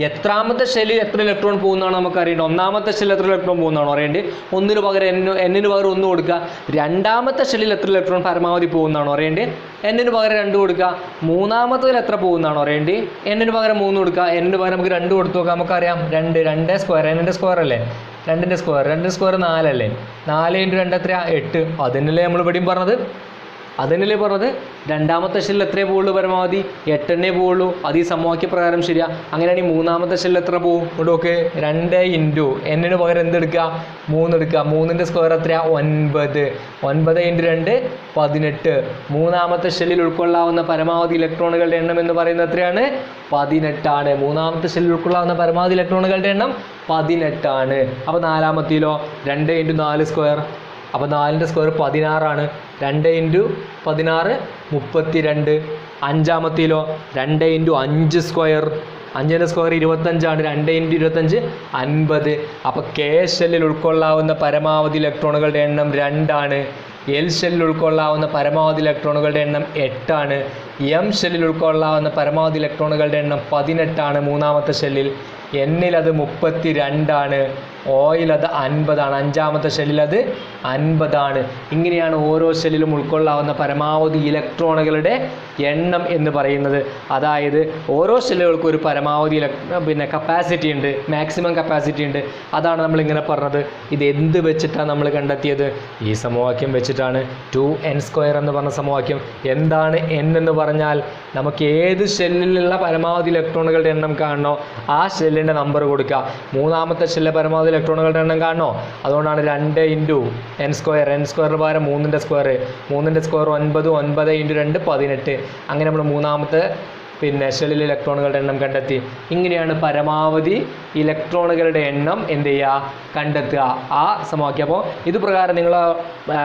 എത്രാമത്തെ ഷെല്ലിൽ എത്ര ഇലക്ട്രോൺ പോകുന്നതാണ് നമുക്ക് അറിയേണ്ടത്. ഒന്നാമത്തെ ഷെല്ലിൽ എത്ര ഇലക്ട്രോൺ പോകുന്നതാണോ അറിയേണ്ടത്? ഒന്നിന് പകരം എന്നിന് പകരം 1 കൊടുക്കുക. രണ്ടാമത്തെ ഷെല്ലിൽ എത്ര ഇലക്ട്രോൺ പരമാവധി പോകുന്നതാണോ അറിയേണ്ടത്? എന്നിന് പകരം 2 കൊടുക്കുക. മൂന്നാമത്തതിൽ എത്ര പോകുന്നതാണോ അറിയേണ്ടത്? എന്നിന് പകരം 3 കൊടുക്കുക. എന്നിന് പകരം നമുക്ക് 2 കൊടുത്തു നോക്കാം. നമുക്കറിയാം 2 എന്നിൻ്റെ സ്ക്വയർ അല്ലേ? 2ൻ്റെ സ്ക്വയർ 4 അല്ലേ? 4 × 2 എത്രയാ? 8. അതിനല്ലേ നമ്മൾ ഇവിടെയും പറഞ്ഞത്? രണ്ടാമത്തെ ഷെല്ലിൽ എത്രയേ പോവുള്ളൂ? പരമാവധി 8 പോവുള്ളൂ. അത് ഈ സമവാക്യ പ്രകാരം ശരിയാ. അങ്ങനെയാണെങ്കിൽ മൂന്നാമത്തെ ഷെല്ലിൽ എത്ര പോവും? ഇവിടെയൊക്കെ 2 ഇൻറ്റു എന്നിന് പകരം എന്തെടുക്കുക? 3 എടുക്കുക. 3ൻ്റെ സ്ക്വയർ എത്രയാ? 9. 9 × 2 18. മൂന്നാമത്തെ ഷെല്ലിൽ ഉൾക്കൊള്ളാവുന്ന പരമാവധി ഇലക്ട്രോണുകളുടെ എണ്ണം എന്ന് പറയുന്നത് എത്രയാണ്? 18 ആണ്. മൂന്നാമത്തെ ഷെല്ലിൽ ഉൾക്കൊള്ളാവുന്ന പരമാവധി ഇലക്ട്രോണുകളുടെ എണ്ണം 18 ആണ്. അപ്പോൾ നാലാമത്തിലോ 2 × 4 സ്ക്വയർ. അപ്പോൾ 4ൻ്റെ സ്ക്വയർ 16 ആണ്. 2 × 16 32. അഞ്ചാമത്തിലോ 2 × 5 സ്ക്വയർ. 5ൻ്റെ സ്ക്വയർ 25 ആണ്. 2 × 25 50. അപ്പോൾ കെ ഷെല്ലിൽ ഉൾക്കൊള്ളാവുന്ന പരമാവധി ഇലക്ട്രോണുകളുടെ എണ്ണം 2 ആണ്. എൽ ഷെല്ലിൽ ഉൾക്കൊള്ളാവുന്ന പരമാവധി ഇലക്ട്രോണുകളുടെ എണ്ണം 8 ആണ്. എം ഷെല്ലിൽ ഉൾക്കൊള്ളാവുന്ന പരമാവധി ഇലക്ട്രോണുകളുടെ എണ്ണം 18 ആണ് മൂന്നാമത്തെ ഷെല്ലിൽ. എന്നിൽ അത് 32 ആണ്. ഓയിൽ അത് 50 ആണ്. അഞ്ചാമത്തെ ഷെല്ലിൽ അത് 50 ആണ്. ഇങ്ങനെയാണ് ഓരോ ഷെല്ലിലും ഉൾക്കൊള്ളാവുന്ന പരമാവധി ഇലക്ട്രോണുകളുടെ എണ്ണം എന്ന് പറയുന്നത്. അതായത് ഓരോ ഷെല്ലുകൾക്കും ഒരു പരമാവധി കപ്പാസിറ്റി ഉണ്ട്, മാക്സിമം കപ്പാസിറ്റി ഉണ്ട്. അതാണ് നമ്മളിങ്ങനെ പറഞ്ഞത്. ഇത് എന്ത് വെച്ചിട്ടാണ് നമ്മൾ കണ്ടെത്തിയത്? ഈ സമവാക്യം വെച്ചിട്ടാണ്. 2n² എന്ന് പറഞ്ഞ സമവാക്യം. എന്താണ് n എന്ന് പറഞ്ഞാൽ? നമുക്ക് ഏത് ഷെല്ലിലുള്ള പരമാവധി ഇലക്ട്രോണുകളുടെ എണ്ണം കാണണോ ആ ഷെല്ലിൻ്റെ നമ്പർ കൊടുക്കുക. മൂന്നാമത്തെ ഷെല്ലിലെ പരമാവധി ഇലക്ട്രോണുകളുടെ എണ്ണം കാണണോ? അതുകൊണ്ടാണ് 2 × n². പകരം 3ൻ്റെ സ്ക്വയർ. 3ൻ്റെ സ്ക്വയർ 9. 9 × 2 18. അങ്ങനെ നമ്മൾ മൂന്നാമത്തെ ഷെല്ലിൽ ഇലക്ട്രോണുകളുടെ എണ്ണം കണ്ടെത്തി. ഇങ്ങനെയാണ് പരമാവധി ഇലക്ട്രോണുകളുടെ എണ്ണം എന്ത് ചെയ്യുക? കണ്ടെത്തുക ആ സമവാക്യം. അപ്പോൾ ഇത് പ്രകാരം നിങ്ങൾ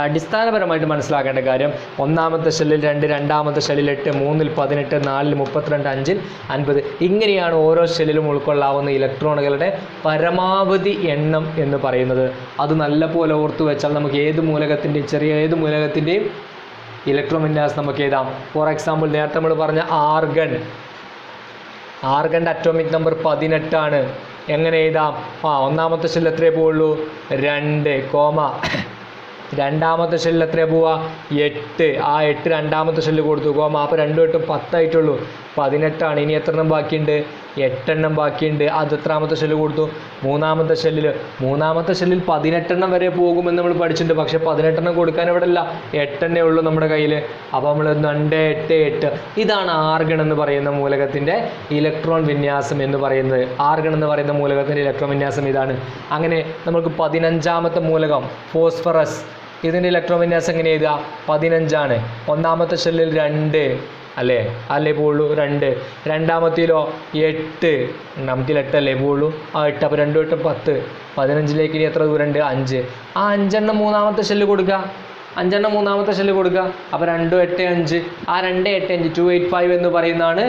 അടിസ്ഥാനപരമായിട്ട് മനസ്സിലാക്കേണ്ട കാര്യം, ഒന്നാമത്തെ ഷെല്ലിൽ 2, രണ്ടാമത്തെ ഷെല്ലിൽ 8, 3ൽ 18, 4ൽ 32, 5ൽ 50. ഇങ്ങനെയാണ് ഓരോ ഷെല്ലിലും ഉൾക്കൊള്ളാവുന്ന ഇലക്ട്രോണുകളുടെ പരമാവധി എണ്ണം എന്ന് പറയുന്നത്. അത് നല്ലപോലെ ഓർത്തു വെച്ചാൽ നമുക്ക് ഏത് മൂലകത്തിൻ്റെയും ചെറിയ ഏത് മൂലകത്തിൻ്റെയും ഇലക്ട്രോൺ വിന്യാസം നമുക്ക് എഴുതാം. ഫോർ എക്സാമ്പിൾ നേരത്തെ നമ്മൾ പറഞ്ഞ ആർഗൻ്റെ അറ്റോമിക് നമ്പർ 18 ആണ്. എങ്ങനെ എഴുതാം? ഒന്നാമത്തെ ഷെല്ലിൽ എത്രയേ പോവുള്ളൂ? 2, രണ്ടാമത്തെ ഷെല്ലിൽ എത്രയാണ് പോവുക? 8. ആ 8 രണ്ടാമത്തെ ഷെല്ല് കൊടുത്തു, അപ്പോൾ 2 8 10 ആയിട്ടുള്ളൂ. 18 ആണ്. ഇനി എത്ര എണ്ണം ബാക്കിയുണ്ട്? 8 എണ്ണം ബാക്കിയുണ്ട്. അത് എത്രാമത്തെ ഷെല്ല് കൊടുത്തു? മൂന്നാമത്തെ ഷെല്ലിൽ 18 എണ്ണം വരെ പോകുമെന്ന് നമ്മൾ പഠിച്ചിട്ടുണ്ട്. പക്ഷേ 18 എണ്ണം കൊടുക്കാൻ ഇവിടെ ഇല്ല, 8 എണ്ണേ ഉള്ളൂ നമ്മുടെ കയ്യിൽ. അപ്പോൾ നമ്മൾ 2 8 8. ഇതാണ് ആർഗൺ എന്ന് പറയുന്ന മൂലകത്തിൻ്റെ ഇലക്ട്രോൺ വിന്യാസം എന്ന് പറയുന്നത്. ആർഗൺ എന്ന് പറയുന്ന മൂലകത്തിൻ്റെ ഇലക്ട്രോൺ വിന്യാസം ഇതാണ്. അങ്ങനെ നമുക്ക് 15ാമത്തെ മൂലകം ഫോസ്ഫറസ്, ഇതിൻ്റെ ഇലക്ട്രോൺ വിന്യാസം എങ്ങനെ എഴുതുക? 15 ആണ്. ഒന്നാമത്തെ ഷെല്ലിൽ 2 അല്ലേ പോവുള്ളൂ? 2. രണ്ടാമത്തിലോ 8. രണ്ടാമത്തിൽ 8 അല്ലേ പോവുള്ളൂ? 8. അപ്പോൾ 2 8 10. 15ലേക്ക് ഇനി എത്ര ദൂരമുണ്ട്? 5. ആ 5 എണ്ണം മൂന്നാമത്തെ ഷെല്ല് കൊടുക്കുക. 5 എണ്ണം മൂന്നാമത്തെ ഷെല്ല് കൊടുക്കുക. അപ്പോൾ 2 8 5. ആ 2 8 5 285 എന്ന് പറയുന്നതാണ്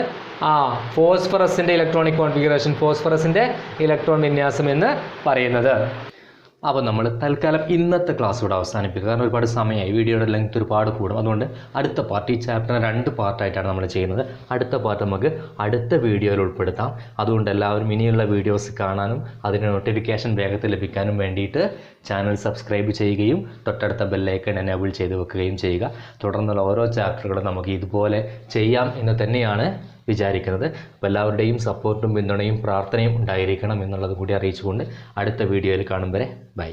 ഫോസ്ഫറസിൻ്റെ ഇലക്ട്രോണിക് കോൺഫിഗറേഷൻ, ഫോസ്ഫറസിൻ്റെ ഇലക്ട്രോൺ വിന്യാസം എന്ന് പറയുന്നത്. അപ്പോൾ നമ്മൾ തൽക്കാലം ഇന്നത്തെ ക്ലാസ് ഇവിടെ അവസാനിപ്പിക്കുക. കാരണം ഒരുപാട് സമയമായി, വീഡിയോയുടെ ലെങ്ത് ഒരുപാട് കൂടും. അതുകൊണ്ട് അടുത്ത പാർട്ട്, ഈ ചാപ്റ്ററിന് 2 പാർട്ടായിട്ടാണ് നമ്മൾ ചെയ്യുന്നത്. അടുത്ത പാർട്ട് നമുക്ക് അടുത്ത വീഡിയോയിൽ ഉൾപ്പെടുത്താം. അതുകൊണ്ട് എല്ലാവരും ഇനിയുള്ള വീഡിയോസ് കാണാനും അതിന് നോട്ടിഫിക്കേഷൻ വേഗത്തിൽ ലഭിക്കാനും വേണ്ടിയിട്ട് ചാനൽ സബ്സ്ക്രൈബ് ചെയ്യുകയും തൊട്ടടുത്ത ബെല്ലൈക്കൺ എനേബിൾ ചെയ്ത് വെക്കുകയും ചെയ്യുക. തുടർന്നുള്ള ഓരോ ചാപ്റ്ററുകളും നമുക്ക് ഇതുപോലെ ചെയ്യാം എന്ന് തന്നെയാണ് വിചാരിക്കുന്നത്. അപ്പോൾ എല്ലാവരുടെയും സപ്പോർട്ടും പിന്തുണയും പ്രാർത്ഥനയും ഉണ്ടായിരിക്കണം എന്നുള്ളത് കൂടി അറിയിച്ചുകൊണ്ട് അടുത്ത വീഡിയോയിൽ കാണും വരെ ബൈ.